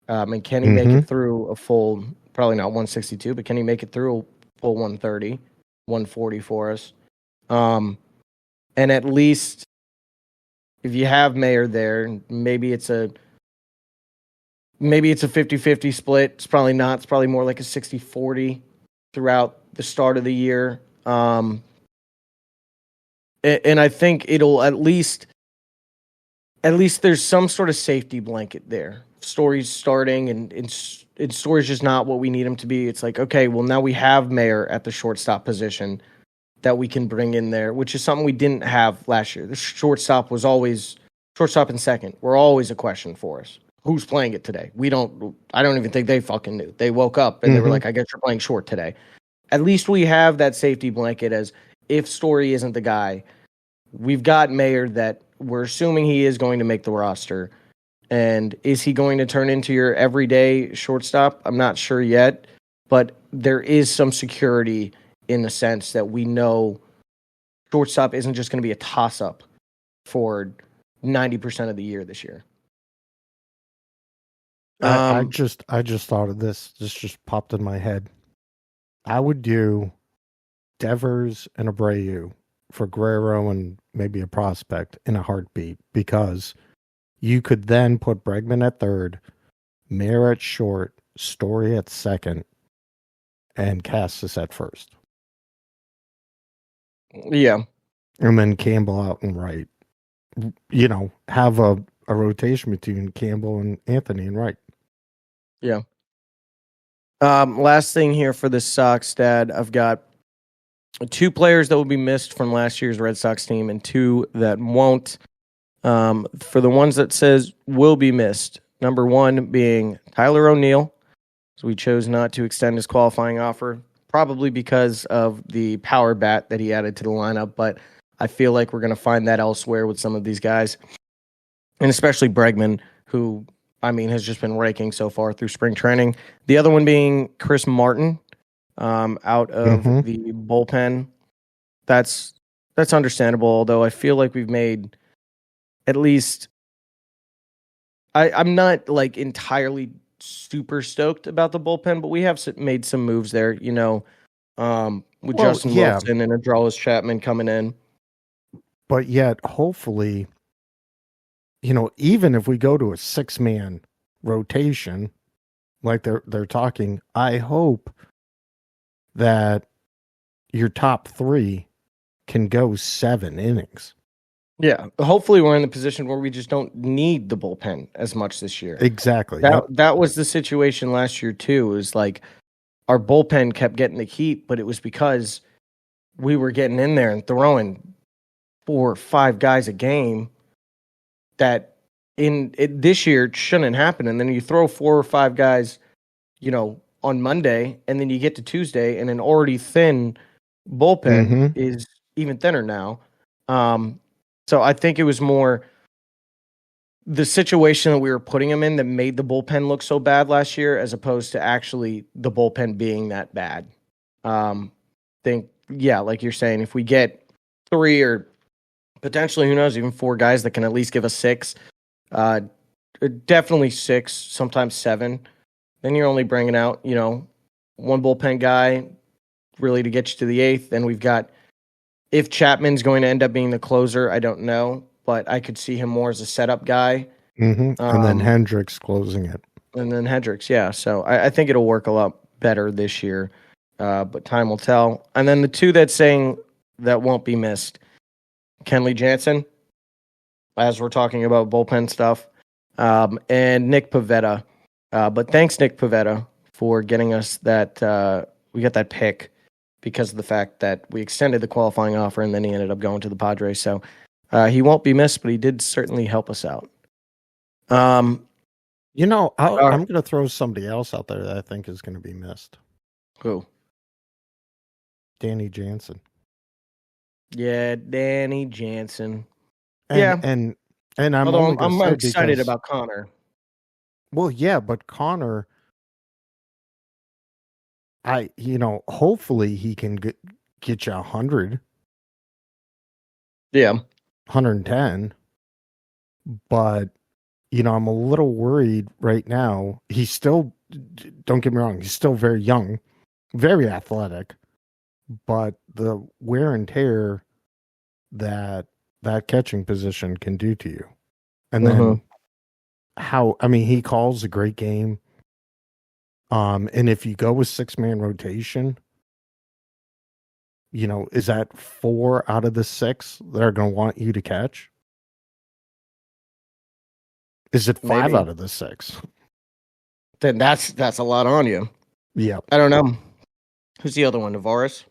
And can he make it through a full, probably not 162, but can he make it through a full 130, 140 for us? And at least if you have Mayer there, maybe it's a 50-50 split. It's probably not. It's probably more like a 60-40 throughout the start of the year. And I think it'll at least there's some sort of safety blanket there. Story's starting and Story's just not what we need him to be. It's like, okay, well, now we have Mayer at the shortstop position that we can bring in there, which is something we didn't have last year. The shortstop and second were always a question for us. Who's playing it today? I don't even think they fucking knew. They woke up and they were like, I guess you're playing short today. At least we have that safety blanket as if Story isn't the guy. We've got Mayer that we're assuming he is going to make the roster. And is he going to turn into your everyday shortstop? I'm not sure yet, but there is some security in the sense that we know shortstop isn't just going to be a toss-up for 90% of the year this year. I just thought of this. This just popped in my head. I would do Devers and Abreu for Guerrero and maybe a prospect in a heartbeat, because you could then put Bregman at third, Mayer at short, Story at second, and Cassis at first. Yeah. And then Campbell out and right. Have a rotation between Campbell and Anthony and right. Yeah. Last thing here for the Sox, Dad. I've got 2 players that will be missed from last year's Red Sox team and 2 that won't. For the ones that says will be missed, number 1 being Tyler O'Neill. So we chose not to extend his qualifying offer, probably because of the power bat that he added to the lineup. But I feel like we're going to find that elsewhere with some of these guys, and especially Bregman, who, has just been raking so far through spring training. The other one being Chris Martin, out of the bullpen. That's understandable, although I feel like we've made at least, I'm not entirely super stoked about the bullpen, but we have made some moves there, with Justin Wilson and Adrales Chapman coming in. But yet, hopefully, even if we go to a 6-man rotation, like they're talking, I hope that your top 3 can go 7 innings. Yeah, hopefully we're in the position where we just don't need the bullpen as much this year. Exactly. That was the situation last year too. It was like our bullpen kept getting the heat, but it was because we were getting in there and throwing 4 or 5 guys a game that this year it shouldn't happen. And then you throw 4 or 5 guys, on Monday, and then you get to Tuesday, and an already thin bullpen is even thinner now. So I think it was more the situation that we were putting him in that made the bullpen look so bad last year, as opposed to actually the bullpen being that bad. Like you're saying, if we get 3 or potentially, who knows, even 4 guys that can at least give us 6, definitely 6, sometimes 7, then you're only bringing out, 1 bullpen guy really to get you to the 8th. Then we've got, if Chapman's going to end up being the closer, I don't know, but I could see him more as a setup guy. And then Hendricks closing it. And then Hendricks, yeah. So I think it'll work a lot better this year, but time will tell. And then the 2 that's saying that won't be missed, Kenley Jansen, as we're talking about bullpen stuff, and Nick Pivetta. But thanks, Nick Pivetta, for getting us that. We got that pick because of the fact that we extended the qualifying offer, and then he ended up going to the Padres. So he won't be missed, but he did certainly help us out. I'm going to throw somebody else out there that I think is going to be missed. Who? Danny Jansen. Yeah, Danny Jansen. And I'm excited about Connor. Well, yeah, but Connor, hopefully he can get you 100. Yeah. 110. But, I'm a little worried right now. He's still, don't get me wrong, he's still very young, very athletic, but the wear and tear that catching position can do to you. And then he calls a great game. And if you go with 6-man rotation, is that 4 out of the 6 that are going to want you to catch? Is it 5 out of the 6? Then that's a lot on you. Yeah. I don't know. Who's the other one? Navarez?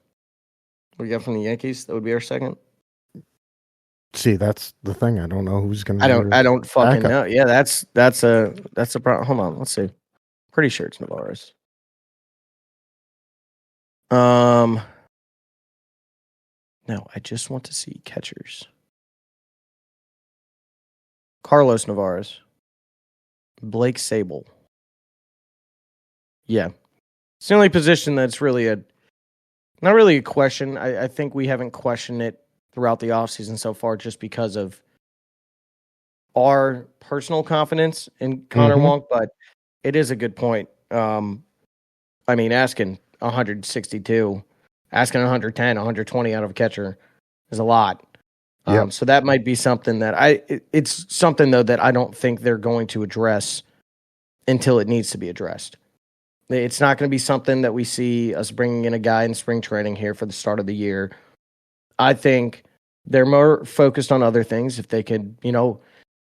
We got from the Yankees. That would be our second. See, that's the thing. I don't know who's going to. I don't fucking know. Yeah, that's a problem. Hold on, let's see. Pretty sure it's Navarez. No, I just want to see catchers. Carlos Navarez. Blake Sable. Yeah. It's the only position that's really not really a question. I think we haven't questioned it throughout the offseason so far just because of our personal confidence in Connor Wonk, but it is a good point. Asking 162, asking 110, 120 out of a catcher is a lot. So that might be something that it's something though that I don't think they're going to address until it needs to be addressed. It's not going to be something that we see us bringing in a guy in spring training here for the start of the year. I think they're more focused on other things. If they could,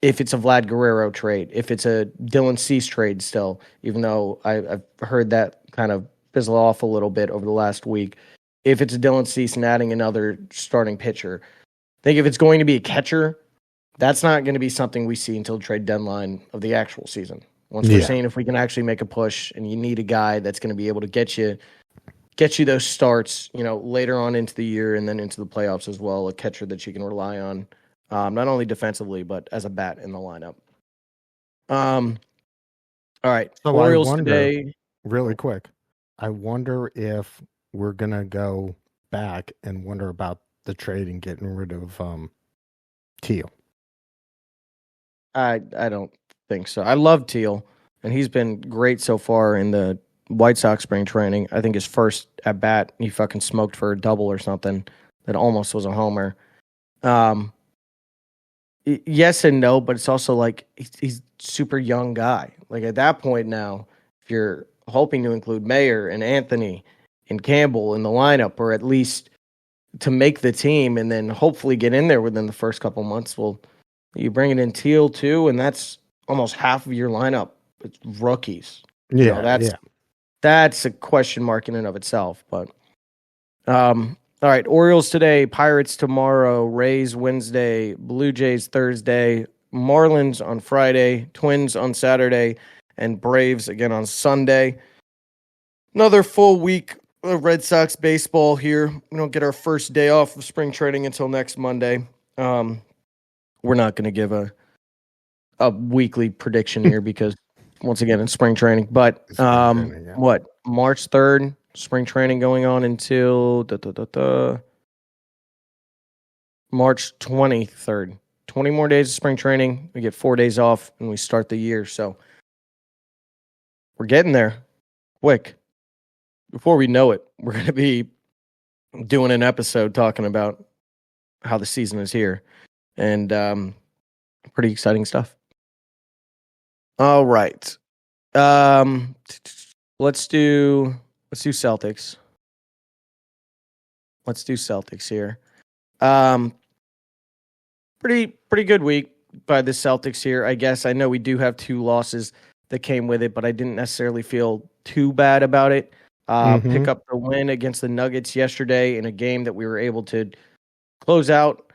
if it's a Vlad Guerrero trade, if it's a Dylan Cease trade still, even though I've heard that kind of fizzle off a little bit over the last week. If it's a Dylan Cease and adding another starting pitcher, I think if it's going to be a catcher, that's not going to be something we see until the trade deadline of the actual season. Once we're saying if we can actually make a push and you need a guy that's going to be able to get you those starts, later on into the year and then into the playoffs as well, a catcher that you can rely on, not only defensively, but as a bat in the lineup. All right. So Orioles today. Really quick. I wonder if we're going to go back and wonder about the trade and getting rid of Teal. I don't think so. I love Teal, and he's been great so far in the White Sox spring training. I think his first at bat, he fucking smoked for a double or something that almost was a homer. Yes and no, but it's also like he's super young guy. Like at that point now, if you're hoping to include Mayer and Anthony and Campbell in the lineup, or at least to make the team and then hopefully get in there within the first couple months, well, you bring it in Teal too, and that's almost half of your lineup. It's rookies. That's a question mark in and of itself. But all right, Orioles today, Pirates tomorrow, Rays Wednesday, Blue Jays Thursday, Marlins on Friday, Twins on Saturday, and Braves again on Sunday. Another full week of Red Sox baseball here. We don't get our first day off of spring training until next Monday. We're not going to give a weekly prediction here because, once again, it's spring training. But March 3rd, spring training going on until March 23rd. 20 more days of spring training. We get 4 days off, and we start the year. So we're getting there quick. Before we know it, we're going to be doing an episode talking about how the season is here. And pretty exciting stuff. All right. Let's do Celtics. Let's do Celtics here. Pretty good week by the Celtics here, I guess. I know we do have 2 losses that came with it, but I didn't necessarily feel too bad about it. Pick up the win against the Nuggets yesterday in a game that we were able to close out.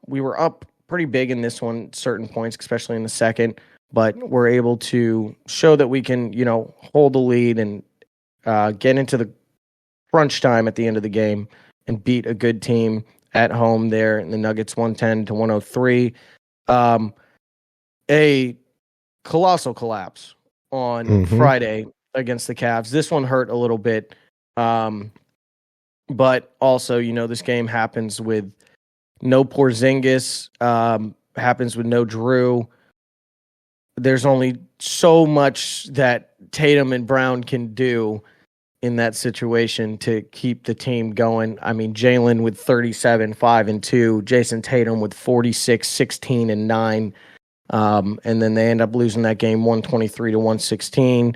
We were up pretty big in this one, certain points, especially in the second, but we're able to show that we can, hold the lead and get into the crunch time at the end of the game and beat a good team at home there in the Nuggets 110-103. A colossal collapse on Friday against the Cavs. This one hurt a little bit. But also, this game happens with no Porzingis, happens with no Drew. There's only so much that Tatum and Brown can do in that situation to keep the team going. I mean, Jalen with 37, 5 and 2, Jason Tatum with 46, 16 and 9. And then they end up losing that game 123-116.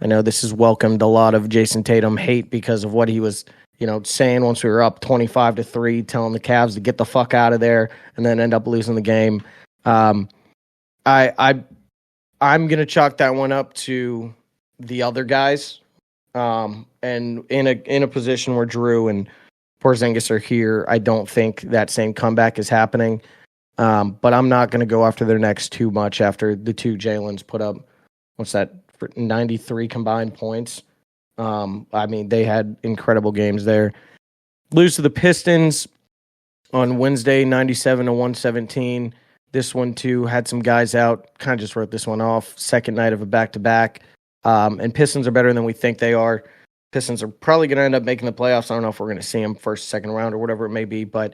I know this has welcomed a lot of Jason Tatum hate because of what he was, saying once we were up 25-3, telling the Cavs to get the fuck out of there, and then end up losing the game. I'm gonna chalk that one up to the other guys. And in a position where Drew and Porzingis are here, I don't think that same comeback is happening. But I'm not going to go after their necks too much after the 2 Jalen's put up, 93 combined points. I mean, they had incredible games there. Lose to the Pistons on Wednesday, 97-117. This one, too, had some guys out. Kind of just wrote this one off. Second night of a back-to-back. And Pistons are better than we think they are. Pistons are probably going to end up making the playoffs. I don't know if we're going to see them first, second round, or whatever it may be. But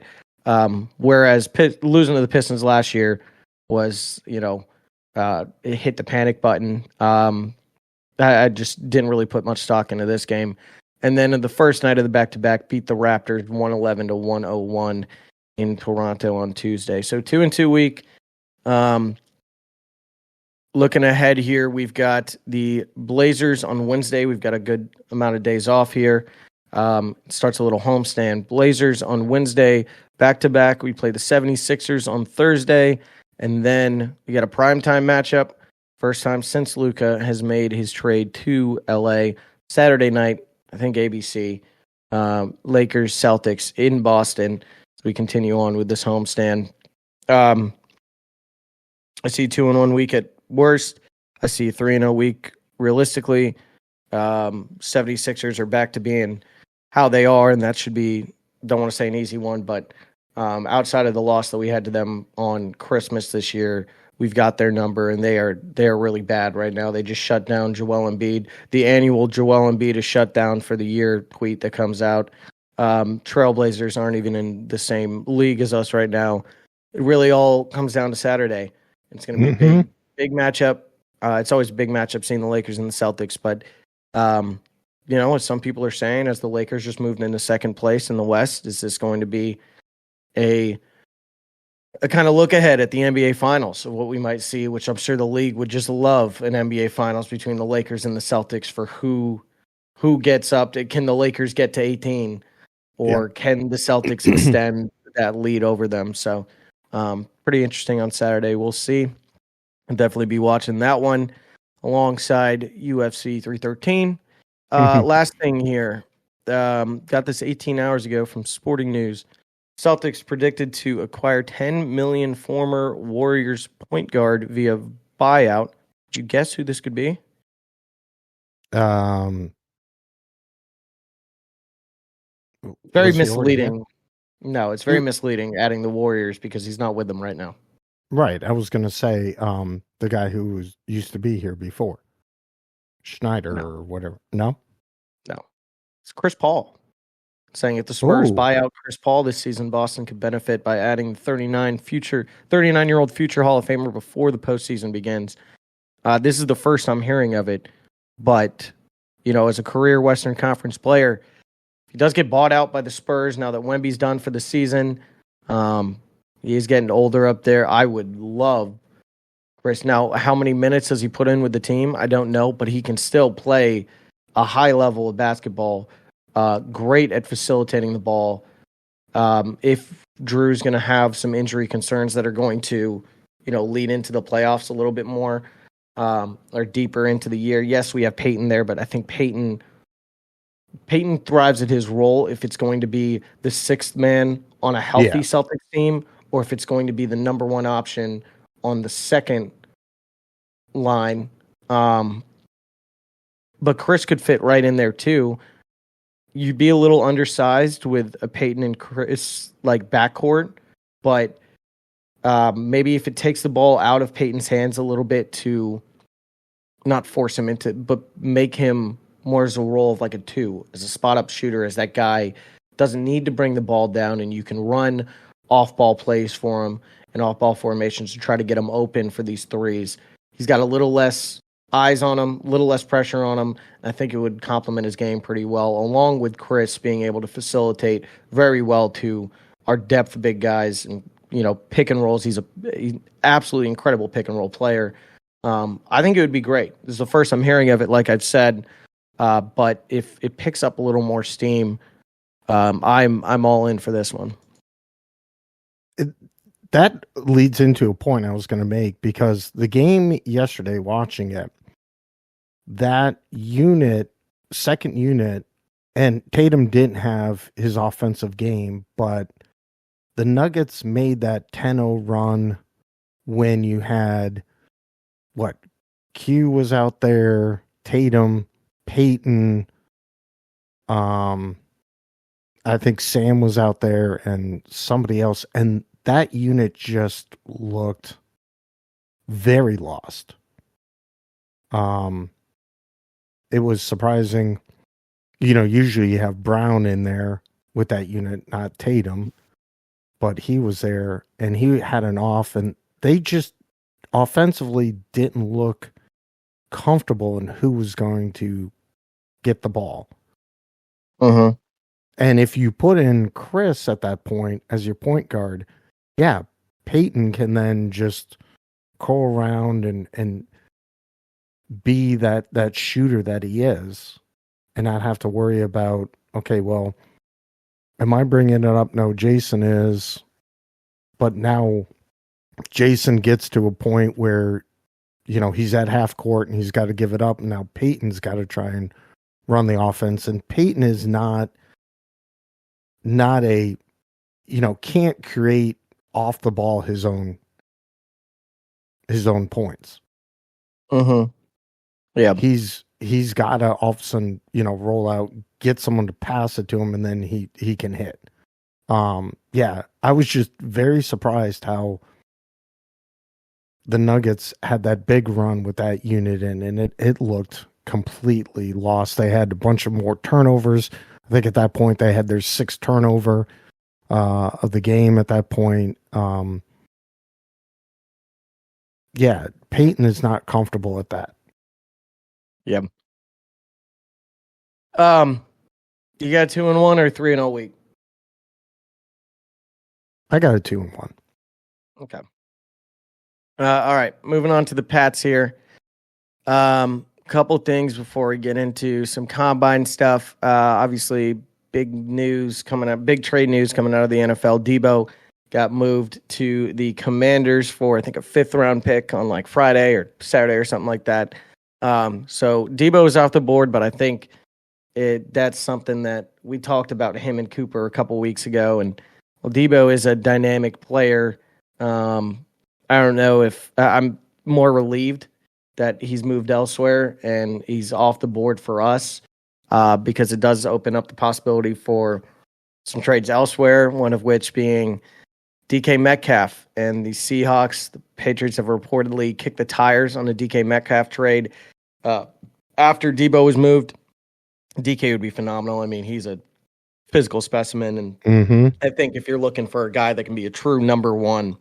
whereas losing to the Pistons last year was, it hit the panic button. I just didn't really put much stock into this game. And then in the first night of the back-to-back, beat the Raptors 111-101 in Toronto on Tuesday. So 2-2 week. Looking ahead here, we've got the Blazers on Wednesday. We've got a good amount of days off here. Starts a little homestand. Blazers on Wednesday, back-to-back. We play the 76ers on Thursday. And then we got a primetime matchup. First time since Luka has made his trade to LA. Saturday night, I think ABC. Lakers, Celtics in Boston. So we continue on with this homestand. I see 2-1 week at worst. I see a 3-0 week realistically. 76ers are back to being how they are, and that should be, don't want to say an easy one, but outside of the loss that we had to them on Christmas this year, we've got their number, and they are really bad right now. They just shut down Joel Embiid. The annual Joel Embiid is shut down for the year tweet that comes out. Trailblazers aren't even in the same league as us right now. It really all comes down to Saturday. It's going to be a big matchup. It's always a big matchup seeing the Lakers and the Celtics, but as some people are saying, as the Lakers just moved into second place in the West, is this going to be a kind of look ahead at the NBA Finals of what we might see, which I'm sure the league would just love, an NBA Finals between the Lakers and the Celtics for who gets up to, can the Lakers get to 18 or can the Celtics extend that lead over them? So pretty interesting on Saturday. We'll see. I'll definitely be watching that one alongside UFC 313. Last thing here, got this 18 hours ago from Sporting News. Celtics predicted to acquire $10 million former Warriors point guard via buyout. Did you guess who this could be? Very misleading. No, it's very misleading adding the Warriors because he's not with them right now. Right. I was going to say the guy who used to be here before. Schneider or whatever. No? No. It's Chris Paul. Saying if the Spurs buy out Chris Paul this season, Boston could benefit by adding 39-year-old future Hall of Famer before the postseason begins. This is the first I'm hearing of it. But, as a career Western Conference player, he does get bought out by the Spurs now that Wemby's done for the season. He's getting older up there. I would love Chris. Now, how many minutes does he put in with the team? I don't know, but he can still play a high level of basketball. Great at facilitating the ball. If Drew's going to have some injury concerns that are going to, lead into the playoffs a little bit more or deeper into the year. Yes, we have Peyton there, but I think Peyton thrives at his role if it's going to be the sixth man on a healthy Celtics team or if it's going to be the number one option on the second line. But Chris could fit right in there too. You'd be a little undersized with a Peyton and Chris like backcourt, but maybe if it takes the ball out of Peyton's hands a little bit to not force him into, but make him more as a role of like a 2, as a spot-up shooter, as that guy doesn't need to bring the ball down and you can run off-ball plays for him and off-ball formations to try to get him open for these threes. He's got a little less eyes on him, a little less pressure on him. I think it would complement his game pretty well, along with Chris being able to facilitate very well to our depth big guys and, pick and rolls. He's an absolutely incredible pick and roll player. I think it would be great. This is the first I'm hearing of it, like I've said. But if it picks up a little more steam, I'm all in for this one. That leads into a point I was going to make because the game yesterday, watching it, that second unit, and Tatum didn't have his offensive game, but the Nuggets made that 10-0 run when you had Q was out there, Tatum, Peyton, I think Sam was out there and somebody else, and that unit just looked very lost. It was surprising. Usually you have Brown in there with that unit, not Tatum, but he was there and he had an off, and they just offensively didn't look comfortable in who was going to get the ball. Uh-huh. And if you put in Chris at that point as your point guard, Peyton can then just go around and be that shooter that he is and not have to worry about, okay, well, am I bringing it up? No, Jason is. But now Jason gets to a point where, he's at half court and he's got to give it up. And now Peyton's got to try and run the offense. And Peyton is not a, can't create off the ball his own points. Mm-hmm. Yeah. He's got to all of a sudden, roll out, get someone to pass it to him, and then he can hit. I was just very surprised how the Nuggets had that big run with that unit in, and it looked completely lost. They had a bunch of more turnovers. I think at that point they had their 6th turnover of the game at that point. Peyton is not comfortable at that. Yeah. You got 2-1 or 3-0 week? I got a 2-1. Okay. All right. Moving on to the Pats here. Couple things before we get into some combine stuff. Obviously, big trade news coming out of the NFL. Debo got moved to the Commanders for, I think, a 5th-round pick on like Friday or Saturday or something like that. So Debo is off the board, but I think that's something that we talked about him and Cooper a couple weeks ago, and Well, Debo is a dynamic player. I don't know if I'm more relieved that he's moved elsewhere and he's off the board for us because it does open up the possibility for some trades elsewhere, one of which being DK Metcalf and the Seahawks. The Patriots have reportedly kicked the tires on the DK Metcalf trade. After Debo was moved, DK would be phenomenal. I mean, he's a physical specimen, and I think if you're looking for a guy that can be a true number one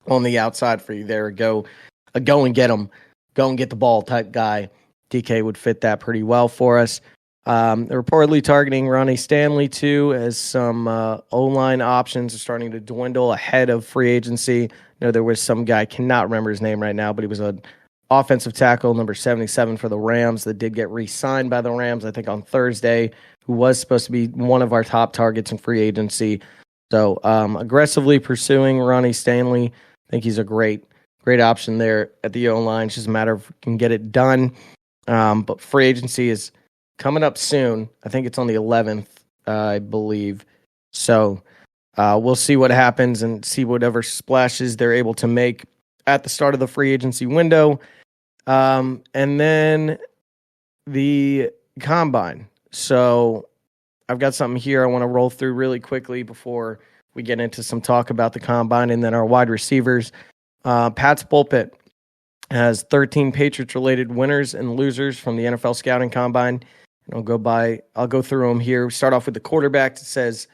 on the outside for you there, go and get him, go and get the ball type guy, DK would fit that pretty well for us. They're reportedly targeting Ronnie Stanley too, as some O-line options are starting to dwindle ahead of free agency. I know there was some guy, I cannot remember his name right now, but he was an offensive tackle, number 77 for the Rams, that did get re-signed by the Rams, I think on Thursday, who was supposed to be one of our top targets in free agency. So aggressively pursuing Ronnie Stanley. I think he's a great option there at the O-line. It's just a matter of if we can get it done. But free agency is coming up soon. I think it's on the 11th, I believe. So we'll see what happens and see whatever splashes they're able to make at the start of the free agency window. And then the combine. So I've got something here I want to roll through really quickly before we get into some talk about the combine and then our wide receivers. Pat's Pulpit has 13 Patriots-related winners and losers from the NFL Scouting Combine. And I'll go through them here. We start off with the quarterback. It says,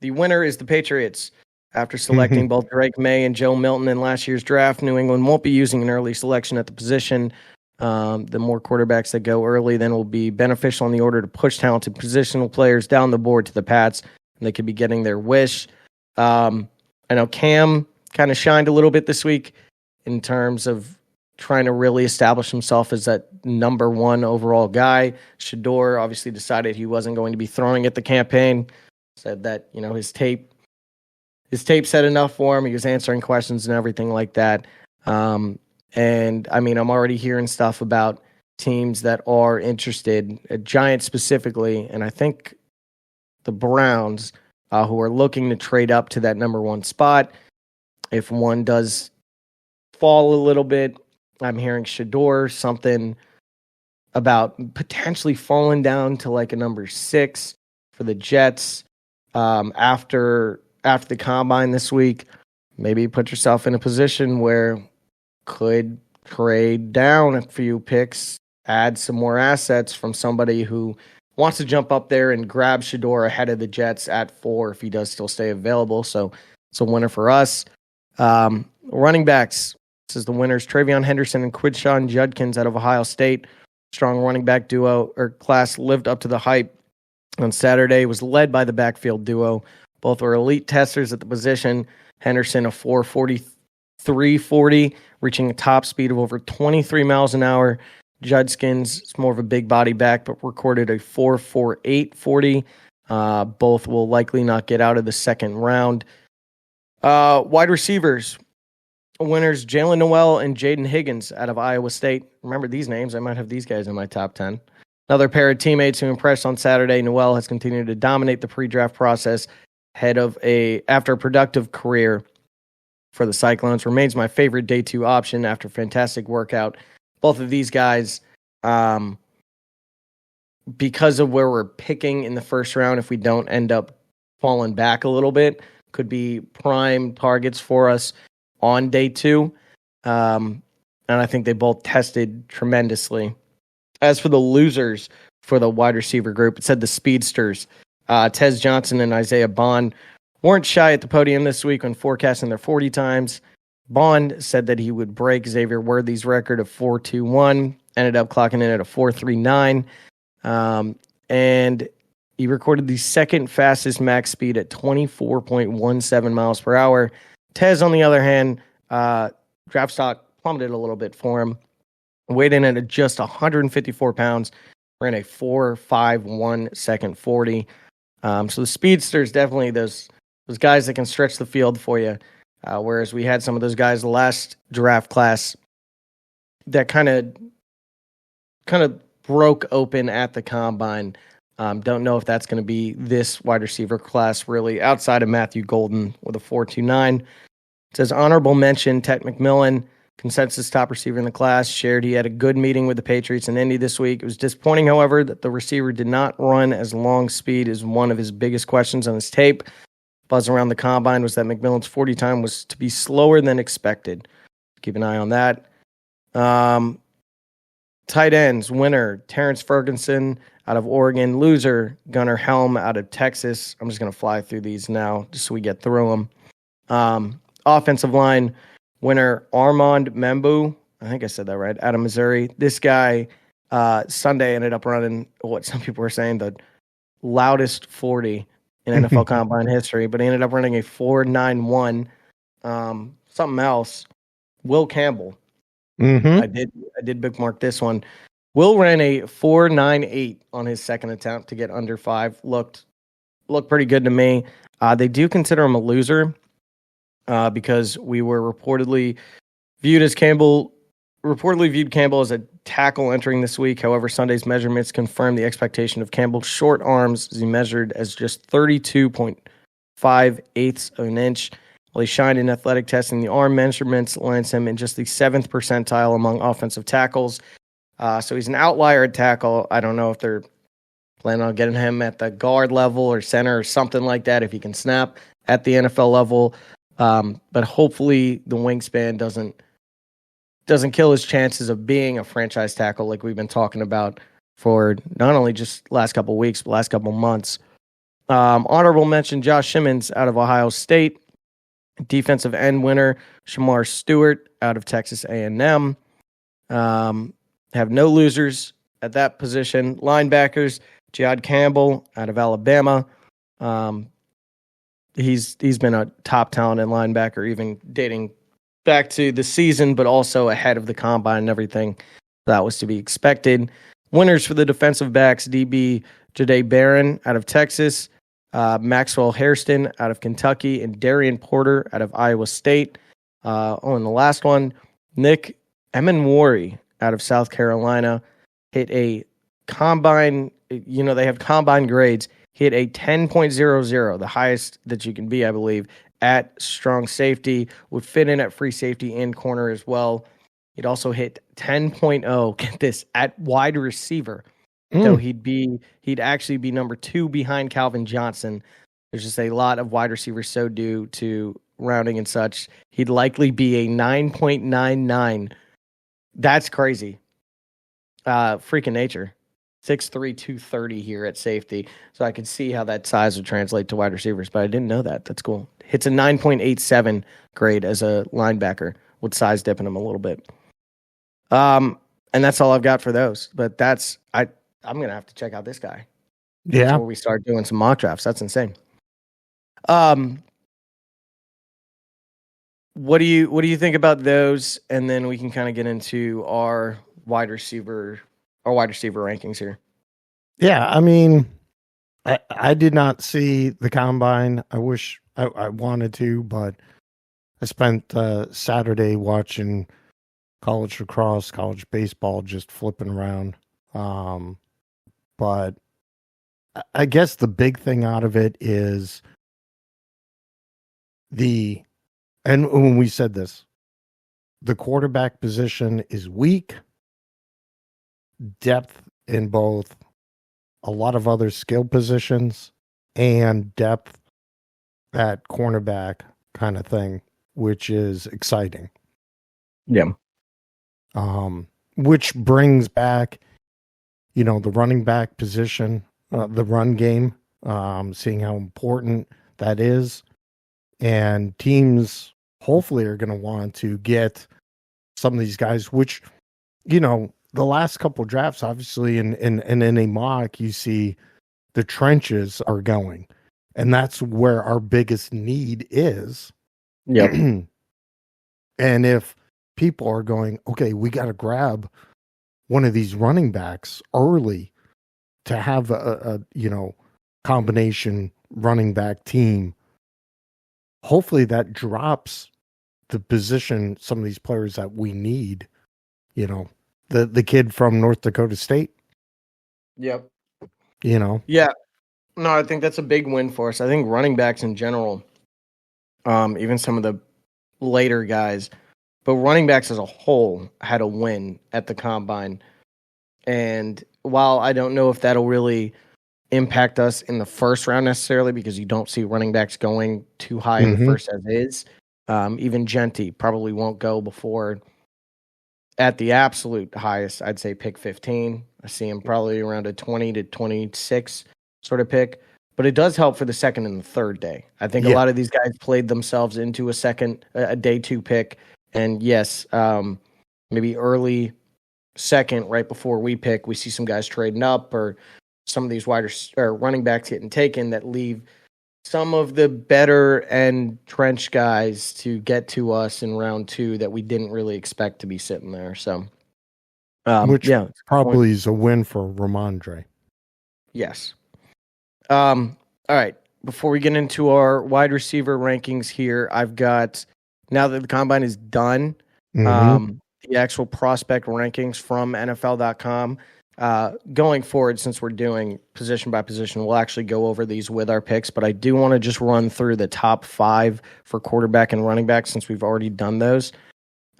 the winner is the Patriots. After selecting both Drake May and Joe Milton in last year's draft, New England won't be using an early selection at the position. The more quarterbacks that go early, then will be beneficial in the order to push talented positional players down the board to the Pats, and they could be getting their wish. I know Cam kind of shined a little bit this week in terms of trying to really establish himself as that number one overall guy. Shador obviously decided he wasn't going to be throwing at the campaign, said that, his tape said enough for him. He was answering questions and everything like that. And I mean, I'm already hearing stuff about teams that are interested, Giants specifically, and I think the Browns, who are looking to trade up to that number one spot. If one does fall a little bit, I'm hearing Shador, something about potentially falling down to like a number 6 for the Jets after the combine this week. Maybe put yourself in a position where could trade down a few picks, add some more assets from somebody who wants to jump up there and grab Shador ahead of the Jets at 4 if he does still stay available. So it's a winner for us. Running backs. This is the winners, Travion Henderson and Quinshawn Judkins out of Ohio State. Strong running back duo or class lived up to the hype on Saturday. Was led by the backfield duo. Both were elite testers at the position. Henderson a 4.43.40, reaching a top speed of over 23 miles an hour. Judkins is more of a big body back, but recorded a 4.48.40. Both will likely not get out of the second round. Wide receivers. Winners Jalen Noel and Jaden Higgins out of Iowa State. Remember these names. I might have these guys in my top 10. Another pair of teammates who impressed on Saturday. Noel has continued to dominate the pre-draft process after a productive career for the Cyclones. Remains my favorite day 2 option after fantastic workout. Both of these guys, because of where we're picking in the first round, if we don't end up falling back a little bit, could be prime targets for us on day 2. And I think they both tested tremendously. As for the losers for the wide receiver group, it said the speedsters, Tez Johnson and Isaiah Bond, weren't shy at the podium this week when forecasting their 40 times. Bond said that he would break Xavier Worthy's record of 4.21, ended up clocking in at a 4.39. And he recorded the second fastest max speed at 24.17 miles per hour. Tez, on the other hand, draft stock plummeted a little bit for him. Weighed in at just 154 pounds, ran a 4.51 second 40. So the speedsters, definitely those guys that can stretch the field for you. Whereas we had some of those guys the last draft class that kind of broke open at the combine. Don't know if that's going to be this wide receiver class really outside of Matthew Golden with a 4.29. It says honorable mention, Ted McMillan, consensus top receiver in the class, shared he had a good meeting with the Patriots in Indy this week. It was disappointing, however, that the receiver did not run as long speed as one of his biggest questions on his tape. Buzz around the combine was that McMillan's 40 time was to be slower than expected. Keep an eye on that. Tight ends, winner, Terrence Ferguson out of Oregon. Loser, Gunnar Helm out of Texas. I'm just going to fly through these now just so we get through them. Offensive line, winner, Armand Membu. I think I said that right, out of Missouri. This guy, Sunday ended up running what some people were saying, the loudest 40 in NFL Combine history, but he ended up running a 4.91. Something else, Will Campbell. I did bookmark this one. Will ran a 4.98 on his second attempt to get under 5. Looked pretty good to me. They do consider him a loser because we were reportedly viewed Campbell as a tackle entering this week. However, Sunday's measurements confirmed the expectation of Campbell's short arms as he measured as just 32.5/8 of an inch. While he shined in athletic testing, the arm measurements lands him in just the 7th percentile among offensive tackles. So he's an outlier at tackle. I don't know if they're planning on getting him at the guard level or center or something like that if he can snap at the NFL level. But hopefully the wingspan doesn't kill his chances of being a franchise tackle like we've been talking about for not only just last couple of weeks, but last couple of months. Honorable mention, Josh Simmons out of Ohio State. Defensive end winner, Shamar Stewart out of Texas A&M. Have no losers at that position. Linebackers, Jihad Campbell out of Alabama. He's been a top talent in linebacker, even dating back to the season, but also ahead of the combine and everything that was to be expected. Winners for the defensive backs, DB Jahdae Barron out of Texas. Maxwell Hairston out of Kentucky, and Darian Porter out of Iowa State. And the last one, Nick Emenwari out of South Carolina hit a combine. They have combine grades. Hit a 10.00, the highest that you can be, I believe, at strong safety. Would fit in at free safety and corner as well. He'd also hit 10.0. Get this, at wide receiver. So he'd actually be number 2 behind Calvin Johnson. There's just a lot of wide receivers so due to rounding and such. He'd likely be a 9.99. That's crazy. Freaking nature. 6'3", 230 here at safety. So I could see how that size would translate to wide receivers, but I didn't know that. That's cool. Hits a 9.87 grade as a linebacker with size dipping him a little bit. And that's all I've got for those. But I'm going to have to check out this guy. Yeah. Before we start doing some mock drafts. That's insane. What do you think about those? And then we can kind of get into our wide receiver rankings here. Yeah. I mean, I did not see the combine. I wish I wanted to, but I spent Saturday watching college lacrosse, college baseball, just flipping around. But I guess the big thing out of it is and when we said this, the quarterback position is weak. Depth in both a lot of other skill positions and depth at cornerback kind of thing, which is exciting. Yeah. Which brings back, the running back position, the run game, seeing how important that is. And teams hopefully are going to want to get some of these guys, which, the last couple drafts, obviously in a mock, you see the trenches are going. And that's where our biggest need is. Yep. And if people are going, okay, we got to grab one of these running backs early to have a combination running back team, hopefully that drops the position, some of these players that we need, the kid from North Dakota State. Yep. You know? Yeah. No, I think that's a big win for us. I think running backs in general, even some of the later guys, but running backs as a whole had a win at the combine. And while I don't know if that'll really impact us in the first round necessarily, because you don't see running backs going too high in the first as is, even Genty probably won't go before at the absolute highest, I'd say pick 15. I see him probably around a 20 to 26 sort of pick. But it does help for the second and the third day. I think a lot of these guys played themselves into a day 2 pick. And yes, maybe early second, right before we pick, we see some guys trading up, or some of these running backs getting taken that leave some of the better and trench guys to get to us in round 2 that we didn't really expect to be sitting there. So, which probably is a win for Ramondre. Yes. All right. Before we get into our wide receiver rankings here, I've got, now that the combine is done, the actual prospect rankings from NFL.com. Going forward, since we're doing position by position, we'll actually go over these with our picks, but I do want to just run through the top 5 for quarterback and running back since we've already done those.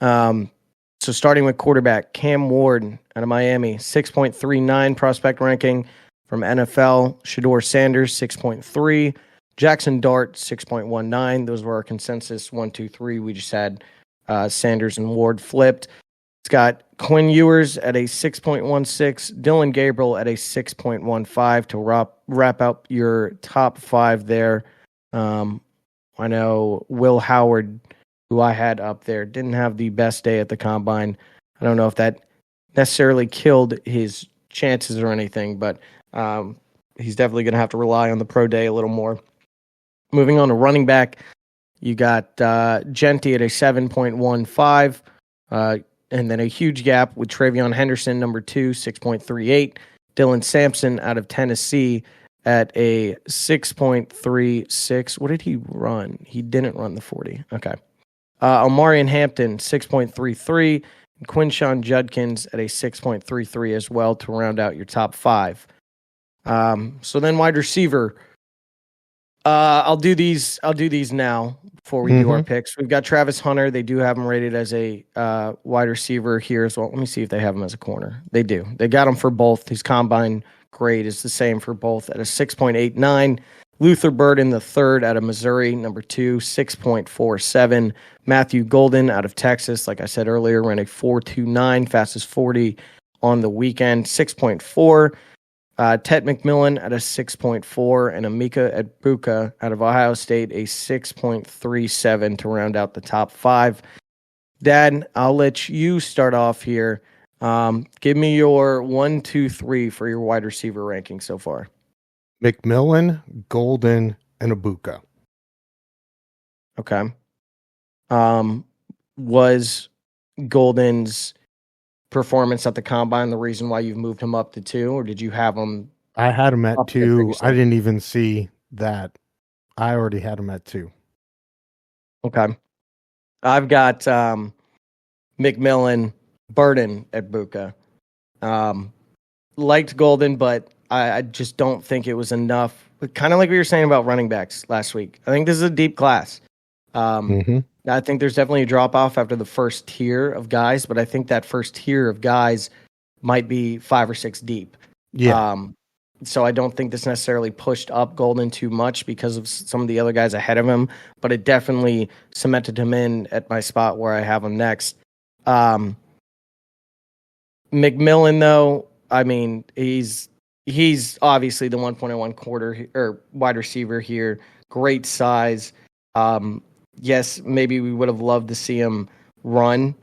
So starting with quarterback, Cam Ward out of Miami, 6.39 prospect ranking. From NFL, Shedeur Sanders, 6.3. Jackson Dart, 6.19. Those were our consensus 1, 2, 3. We just had Sanders and Ward flipped. It's got Quinn Ewers at a 6.16, Dylan Gabriel at a 6.15 to wrap up your top 5 there. I know Will Howard, who I had up there, didn't have the best day at the combine. I don't know if that necessarily killed his chances or anything, but he's definitely going to have to rely on the pro day a little more. Moving on to running back, you got Genty at a 7.15, and then a huge gap with Travion Henderson, number 2, 6.38. Dylan Sampson out of Tennessee at a 6.36. What did he run? He didn't run the 40. Okay. Omarion Hampton, 6.33. And Quinshawn Judkins at a 6.33 as well to round out your top 5. So then wide receiver. I'll do these now before we do our picks. We've got Travis Hunter. They do have him rated as a wide receiver here as well. Let me see if they have him as a corner. They do. They got him for both. His combine grade is the same for both at a 6.89. Luther Burden, the third out of Missouri, number 2, 6.47. Matthew Golden out of Texas, like I said earlier, ran a 4.29, fastest 40 on the weekend, 6.4. Ted McMillan at a 6.4, and Emeka Egbuka out of Ohio State, a 6.37 to round out the top 5. Dad, I'll let you start off here. Give me your 1, 2, 3 for your wide receiver ranking so far. McMillan, Golden, and Egbuka. Okay. Was Golden's performance at the combine the reason why you've moved him up to 2, or did you have him? I had him at 2. I didn't even see that. I already had him at 2. Okay. I've got McMillan, Burden, Egbuka. Liked Golden, but I just don't think it was enough. Kind of like we were saying about running backs last week. I think this is a deep class. I think there's definitely a drop-off after the first tier of guys, but I think that first tier of guys might be 5 or 6 deep. Yeah. So I don't think this necessarily pushed up Golden too much because of some of the other guys ahead of him, but it definitely cemented him in at my spot where I have him next. McMillan, though, I mean, he's obviously the 1.1 quarter or wide receiver here. Great size. Yes, maybe we would have loved to see him run,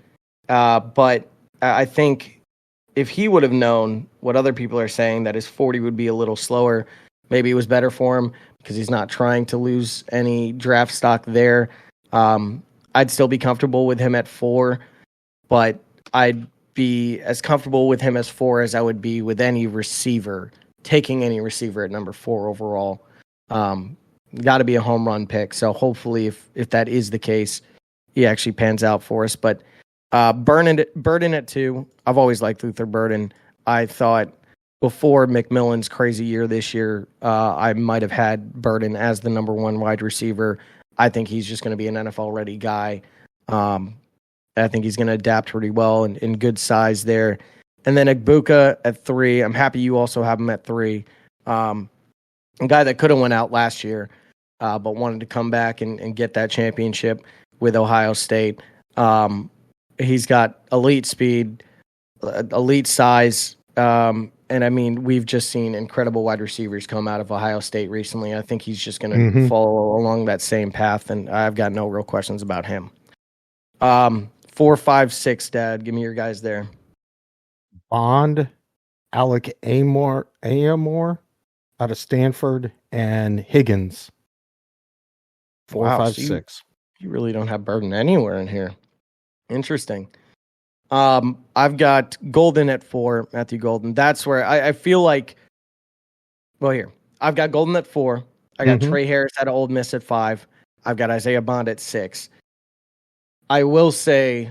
but I think if he would have known what other people are saying, that his 40 would be a little slower, maybe it was better for him because he's not trying to lose any draft stock there. I'd still be comfortable with him at 4, but I'd be as comfortable with him as 4 as I would be with any receiver, taking any receiver at number 4 overall. Got to be a home run pick. So hopefully if that is the case, he actually pans out for us. But Burden at 2, I've always liked Luther Burden. I thought before McMillan's crazy year this year, I might have had Burden as the number one wide receiver. I think he's just going to be an NFL-ready guy. I think he's going to adapt pretty well and good size there. And then Egbuka at 3. I'm happy you also have him at 3. A guy that could have went out last year, but wanted to come back and get that championship with Ohio State. He's got elite speed, elite size, and I mean, we've just seen incredible wide receivers come out of Ohio State recently. I think he's just going to follow along that same path, and I've got no real questions about him. 4, 5, 6, Dad. Give me your guys there. Bond, Alec Amore out of Stanford, and Higgins. 4, Wow, 5, so 6. You really don't have Burden anywhere in here. Interesting. I've got Golden at 4, Matthew Golden. That's where I feel like, well, here. I've got Golden at 4. I got Trey Harris out of Ole Miss at 5. I've got Isaiah Bond at 6. I will say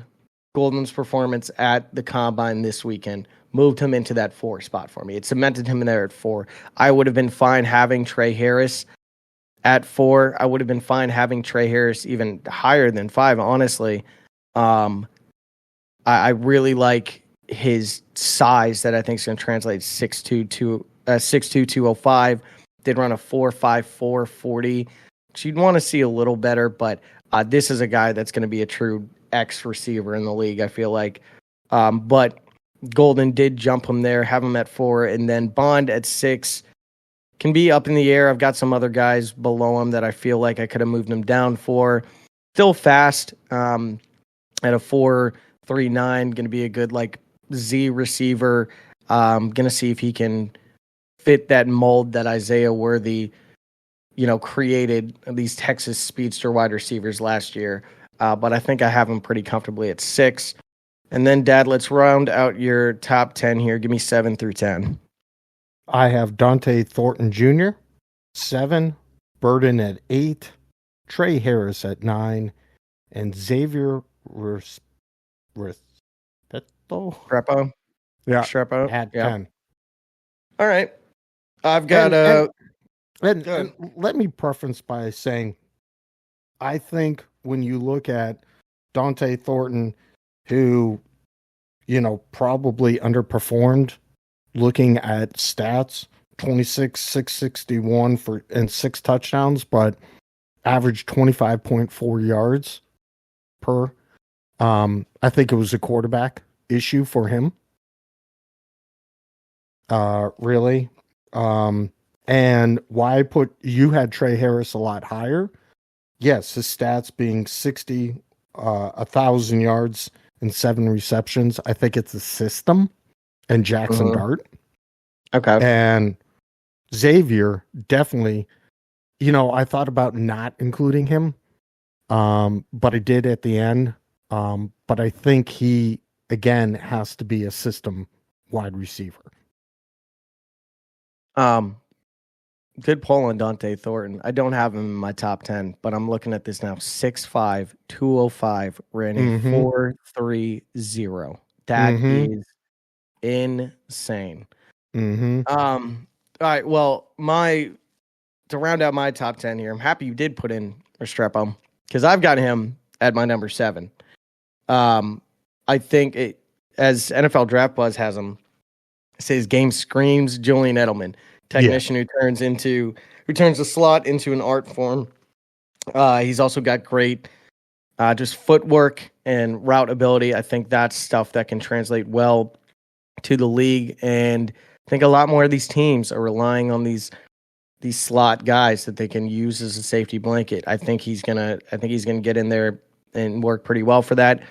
Golden's performance at the Combine this weekend moved him into that 4 spot for me. It cemented him in there at 4. I would have been fine having Trey Harris at 4. I would have been fine having Trey Harris even higher than 5, honestly. I really like his size that I think is going to translate 6'2", 205. Did run a 4.54 40, which you'd want to see a little better, but this is a guy that's going to be a true X receiver in the league, I feel like. But Golden did jump him there, have him at 4, and then Bond at 6 can be up in the air. I've got some other guys below him that I feel like I could have moved him down for. Still fast at a 4.39, going to be a good like Z receiver. Going to see if he can fit that mold that Isaiah Worthy, created these Texas speedster wide receivers last year. But I think I have him pretty comfortably at 6. And then, Dad, let's round out your top 10 here. Give me 7 through 10. I have Dante Thornton Jr., 7, Burden at 8, Trey Harris at 9, and Xavier Restrepo at 10. All right. I've got and let me preface by saying, I think when you look at Dante Thornton, who, probably underperformed looking at stats, 26, 661 and 6 touchdowns, but averaged 25.4 yards per. I think it was a quarterback issue for him. Really. And why you had Trey Harris a lot higher. Yes, his stats being 60, 1,000 yards and 7 receptions. I think it's a system and Jackson Dart. Okay. And Xavier, definitely, I thought about not including him. But I did at the end. But I think he, again, has to be a system wide receiver. Good pull on Dante Thornton. I don't have him in my top 10, but I'm looking at this now. 6'5", 205, ran a 4.30. That is insane. All right, well, to round out my top 10 here, I'm happy you did put in Restrepo because I've got him at my number 7. I think as NFL Draft Buzz has him, it says game screams Julian Edelman. Technician who turns the slot into an art form. He's also got great just footwork and route ability. I think that's stuff that can translate well to the league. And I think a lot more of these teams are relying on these slot guys that they can use as a safety blanket. I think he's gonna get in there and work pretty well for that.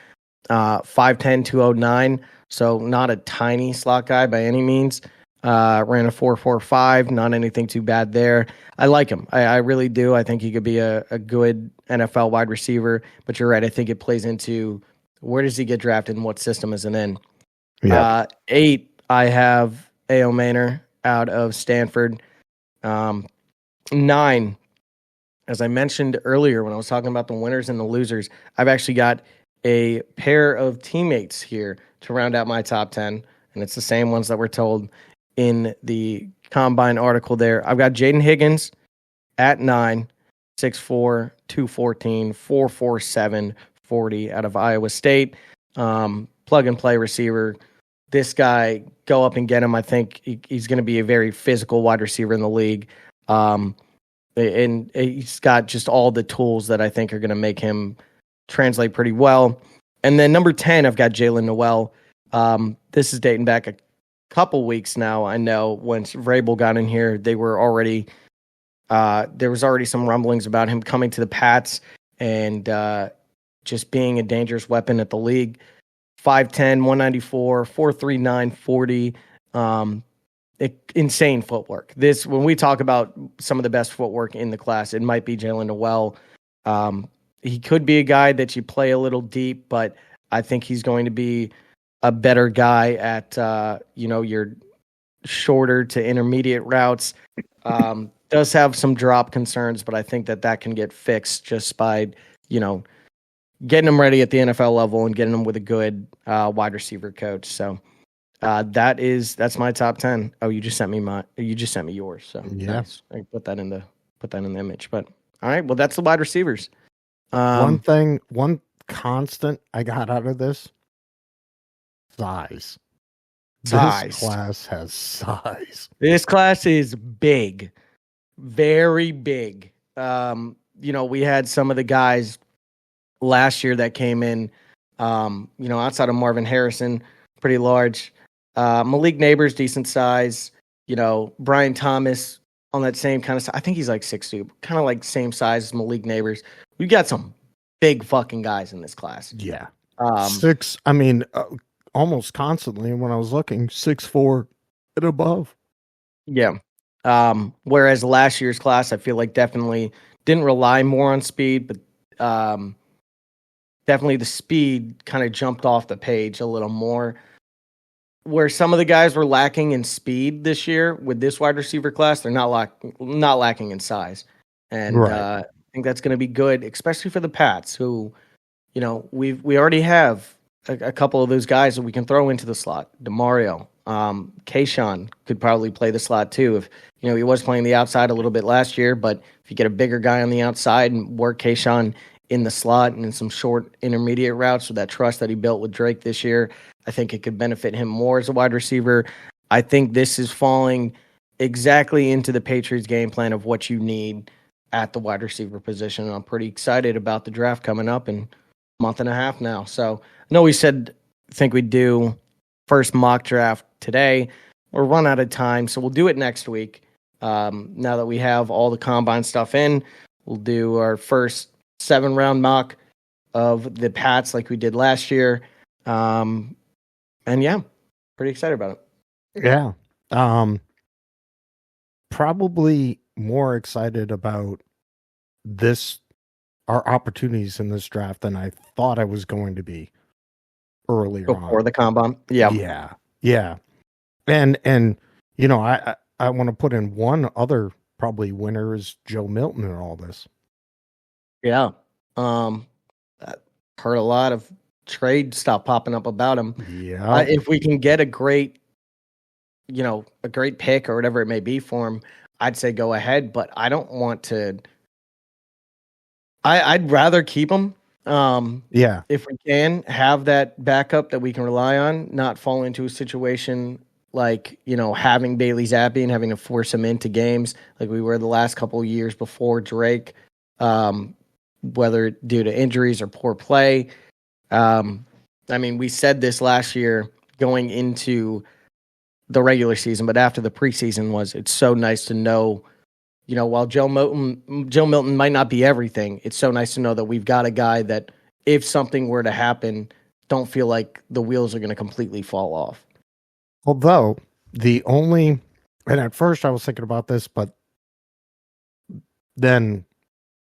5'10", 209. So not a tiny slot guy by any means. Ran a 4.45, not anything too bad there. I like him. I really do. I think he could be a good NFL wide receiver, but you're right. I think it plays into where does he get drafted and what system is it in. 8, I have A.O. Manor out of Stanford. 9, as I mentioned earlier when I was talking about the winners and the losers, I've actually got a pair of teammates here to round out my top 10, and it's the same ones that we're told in the combine article there. I've got Jaden Higgins at 9, 6'4", 214, 4.47 40 out of Iowa State. Plug and play receiver. This guy, go up and get him. I think he's going to be a very physical wide receiver in the league. And he's got just all the tools that I think are going to make him translate pretty well. And then number 10, I've got Jalen Noel. This is dating back a couple weeks now. I know once Vrabel got in here, they were already there was already some rumblings about him coming to the Pats and just being a dangerous weapon at the league. 5'10", 194, 4.39, 40. Insane footwork. This, when we talk about some of the best footwork in the class, it might be Jalen Noel. He could be a guy that you play a little deep, but I think he's going to be a better guy at your shorter to intermediate routes. Does have some drop concerns, but I think that can get fixed just by getting him ready at the NFL level and getting him with a good wide receiver coach. So that's my top 10. Oh, you just sent me yours. So yeah, nice. I put that in the image. But all right, well, that's the wide receivers. One constant I got out of this: size. This class has size. This class is big, very big. We had some of the guys last year that came in, outside of Marvin Harrison, pretty large. Malik Neighbors, decent size. Brian Thomas on that same kind of size. I think he's like 6'2", kind of like same size as Malik Neighbors. We've got some big fucking guys in this class. Yeah. Almost constantly when I was looking, 6'4" and above. Yeah. Whereas last year's class, I feel like definitely didn't rely more on speed, but definitely the speed kind of jumped off the page a little more. Where some of the guys were lacking in speed this year with this wide receiver class, they're not lacking in size. And right. I think that's going to be good, especially for the Pats, who, we already have a couple of those guys that we can throw into the slot. DeMario, Kayshawn could probably play the slot too. If he was playing the outside a little bit last year, but if you get a bigger guy on the outside and work Kayshawn in the slot and in some short intermediate routes with that trust that he built with Drake this year, I think it could benefit him more as a wide receiver. I think this is falling exactly into the Patriots game plan of what you need at the wide receiver position. And I'm pretty excited about the draft coming up in a month and a half now. So I know we think we'd do first mock draft today. We're run out of time, so we'll do it next week. Now that we have all the combine stuff in, we'll do our first 7-round mock of the Pats like we did last year. And yeah, pretty excited about it. Yeah. Probably more excited about our opportunities in this draft than I thought I was going to be earlier before on. The combine. Yeah. Yeah. Yeah. And I want to put in one other probably winner is Joe Milton in all this. Yeah. Heard a lot of trade stuff popping up about him. Yeah. If we can get a great pick or whatever it may be for him, I'd say go ahead, but I don't want to. I'd rather keep him. Yeah. If we can have that backup that we can rely on, not fall into a situation like, having Bailey Zappi and having to force him into games like we were the last couple of years before Drake, whether due to injuries or poor play. We said this last year going into the regular season, but after the preseason it's so nice to know, while Joe Milton might not be everything, it's so nice to know that we've got a guy that if something were to happen, don't feel like the wheels are going to completely fall off. Although and at first I was thinking about this, but then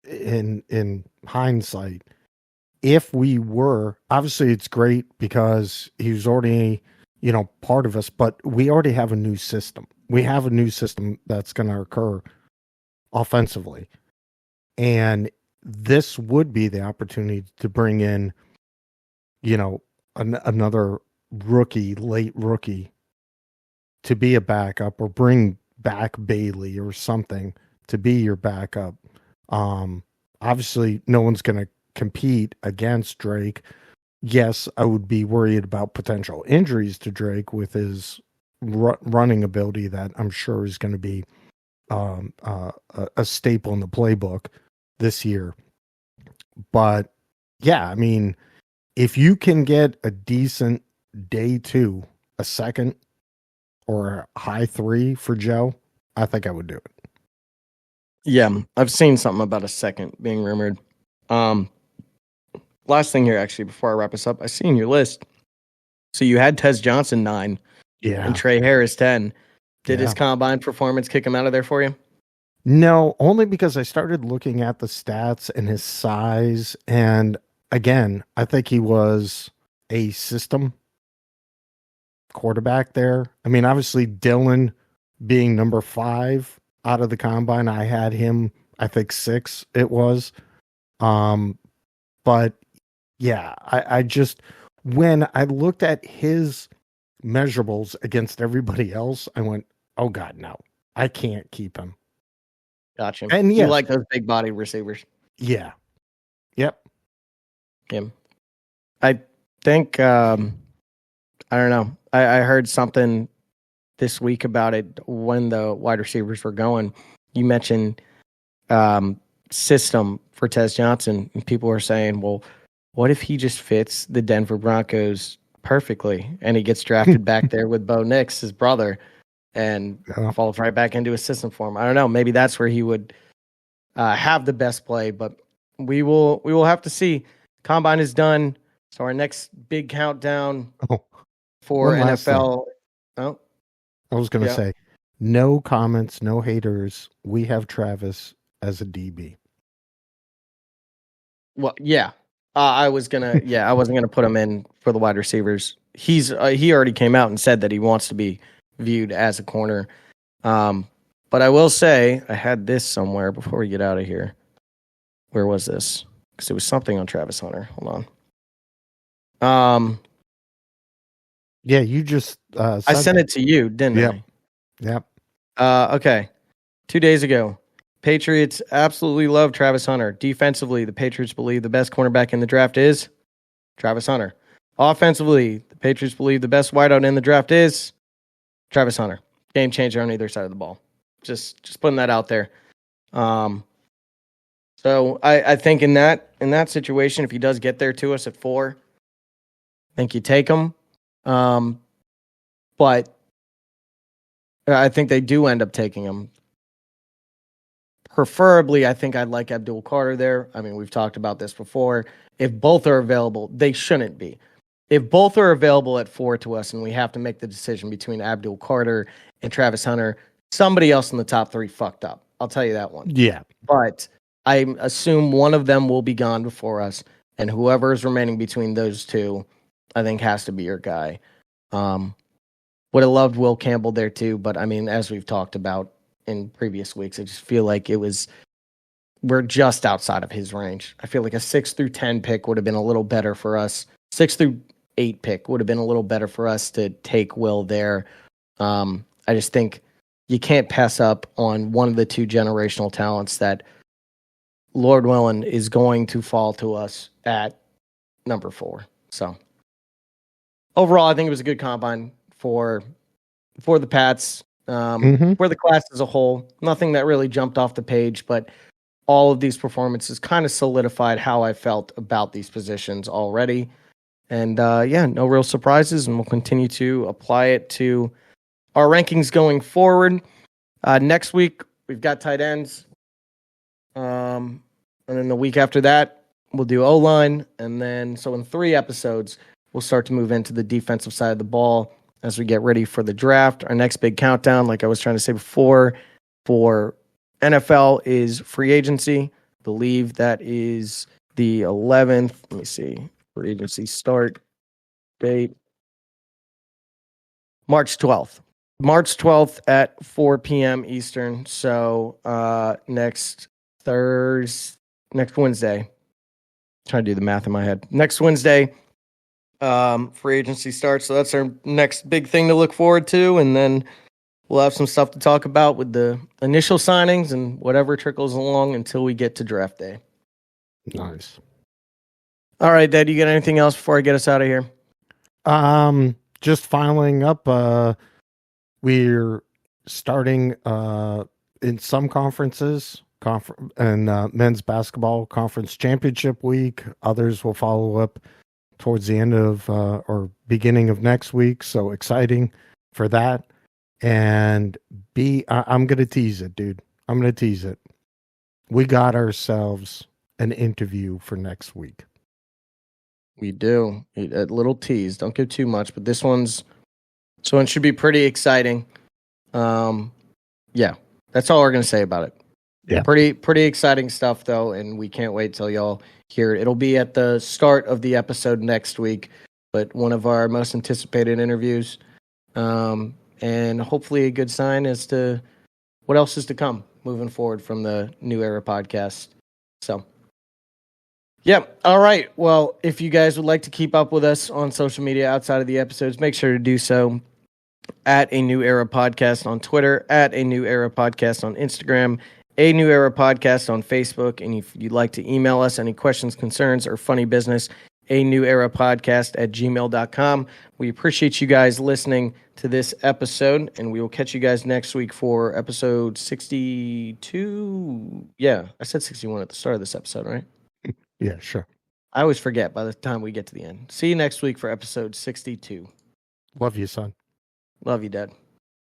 in hindsight, if we were, obviously it's great because he was already, part of us, but we already have a new system. We have a new system that's going to occur offensively. And this would be the opportunity to bring in, another late rookie to be a backup or bring back Bailey or something to be your backup. Obviously, no one's going to compete against Drake. Yes, I would be worried about potential injuries to Drake with his running ability that I'm sure is going to be a staple in the playbook this year. But yeah, I mean, if you can get a decent day 2, a second, or a high 3 for Joe, I think I would do it. Yeah, I've seen something about a second being rumored. Last thing here, actually, before I wrap this up, I see in your list. So you had Tez Johnson 9, and Trey Harris 10. Did his combine performance kick him out of there for you? No, only because I started looking at the stats and his size, and again, I think he was a system quarterback there. I mean, obviously Dylan being number 5 out of the combine, I had him, I think 6 it was. But yeah, I just, when I looked at his measurables against everybody else, I went, oh God, no, I can't keep him. Gotcha. And you like those big body receivers. Yeah. Yep. Yeah. I think, I don't know. I heard something this week about it when the wide receivers were going. You mentioned system for Tez Johnson, and people were saying, well, what if he just fits the Denver Broncos perfectly and he gets drafted back there with Bo Nix, his brother, and falls right back into a system for him? I don't know. Maybe that's where he would have the best play, but we will have to see. Combine is done. So our next big countdown for NFL. Oh, I was going to say, no comments, no haters. We have Travis as a DB. Well, yeah. I wasn't gonna put him in for the wide receivers. He already came out and said that he wants to be viewed as a corner. But I will say, I had this somewhere before we get out of here. Where was this? Because it was something on Travis Hunter. Hold on. Yeah, you just I sent it to you, didn't I? Yep. Okay. 2 days ago, Patriots absolutely love Travis Hunter. Defensively, the Patriots believe the best cornerback in the draft is Travis Hunter. Offensively, the Patriots believe the best wideout in the draft is Travis Hunter. Game changer on either side of the ball. Just putting that out there. So I think in that situation, if he does get there to us at 4, I think you take him. But I think they do end up taking him. Preferably, I think I'd like Abdul Carter there. I mean, we've talked about this before. If both are available, they shouldn't be. If both are available at 4 to us and we have to make the decision between Abdul Carter and Travis Hunter, somebody else in the top 3 fucked up. I'll tell you that one. Yeah. But I assume one of them will be gone before us, and whoever is remaining between those 2, I think has to be your guy. Would have loved Will Campbell there too, but I mean, as we've talked about in previous weeks, I just feel like we're just outside of his range. I feel like a 6 through 10 pick would have been a little better for us. 6 through 8 pick would have been a little better for us to take Will there. I just think you can't pass up on one of the 2 generational talents that, Lord willing, is going to fall to us at number 4. So overall, I think it was a good combine for the Pats. For the class as a whole, nothing that really jumped off the page, but all of these performances kind of solidified how I felt about these positions already. And no real surprises, and we'll continue to apply it to our rankings going forward. Next week, we've got tight ends. And then the week after that, we'll do O-line. And then, so in 3 episodes, we'll start to move into the defensive side of the ball as we get ready for the draft. Our next big countdown, like I was trying to say before, for NFL is free agency. I believe that is the 11th. Let me see. Free agency start date. March 12th. March 12th at 4 p.m. Eastern. So next Wednesday. Trying to do the math in my head. Next Wednesday, free agency starts. So that's our next big thing to look forward to. And then we'll have some stuff to talk about with the initial signings and whatever trickles along until we get to draft day. Nice. All right, Dad, you got anything else before I get us out of here? Just following up, we're starting in some conferences and men's basketball conference championship week. Others will follow up towards the end of or beginning of next week. So exciting for that. And I'm going to tease it, dude. I'm going to tease it. We got ourselves an interview for next week. We do. A little tease. Don't give too much, but this one should be pretty exciting. Yeah, that's all we're going to say about it. Yeah. Pretty exciting stuff, though, and we can't wait till y'all hear it. It'll be at the start of the episode next week, but one of our most anticipated interviews, and hopefully a good sign as to what else is to come moving forward from the New Era podcast. So, yeah. All right. Well, if you guys would like to keep up with us on social media outside of the episodes, make sure to do so at A New Era Podcast on Twitter, at A New Era Podcast on Instagram, A New Era Podcast on Facebook. And if you'd like to email us any questions, concerns, or funny business, A New Era Podcast at gmail.com. We appreciate you guys listening to this episode, and we will catch you guys next week for episode 62. Yeah, I said 61 at the start of this episode, right? Yeah, sure. I always forget by the time we get to the end. See you next week for episode 62. Love you, son. Love you, Dad.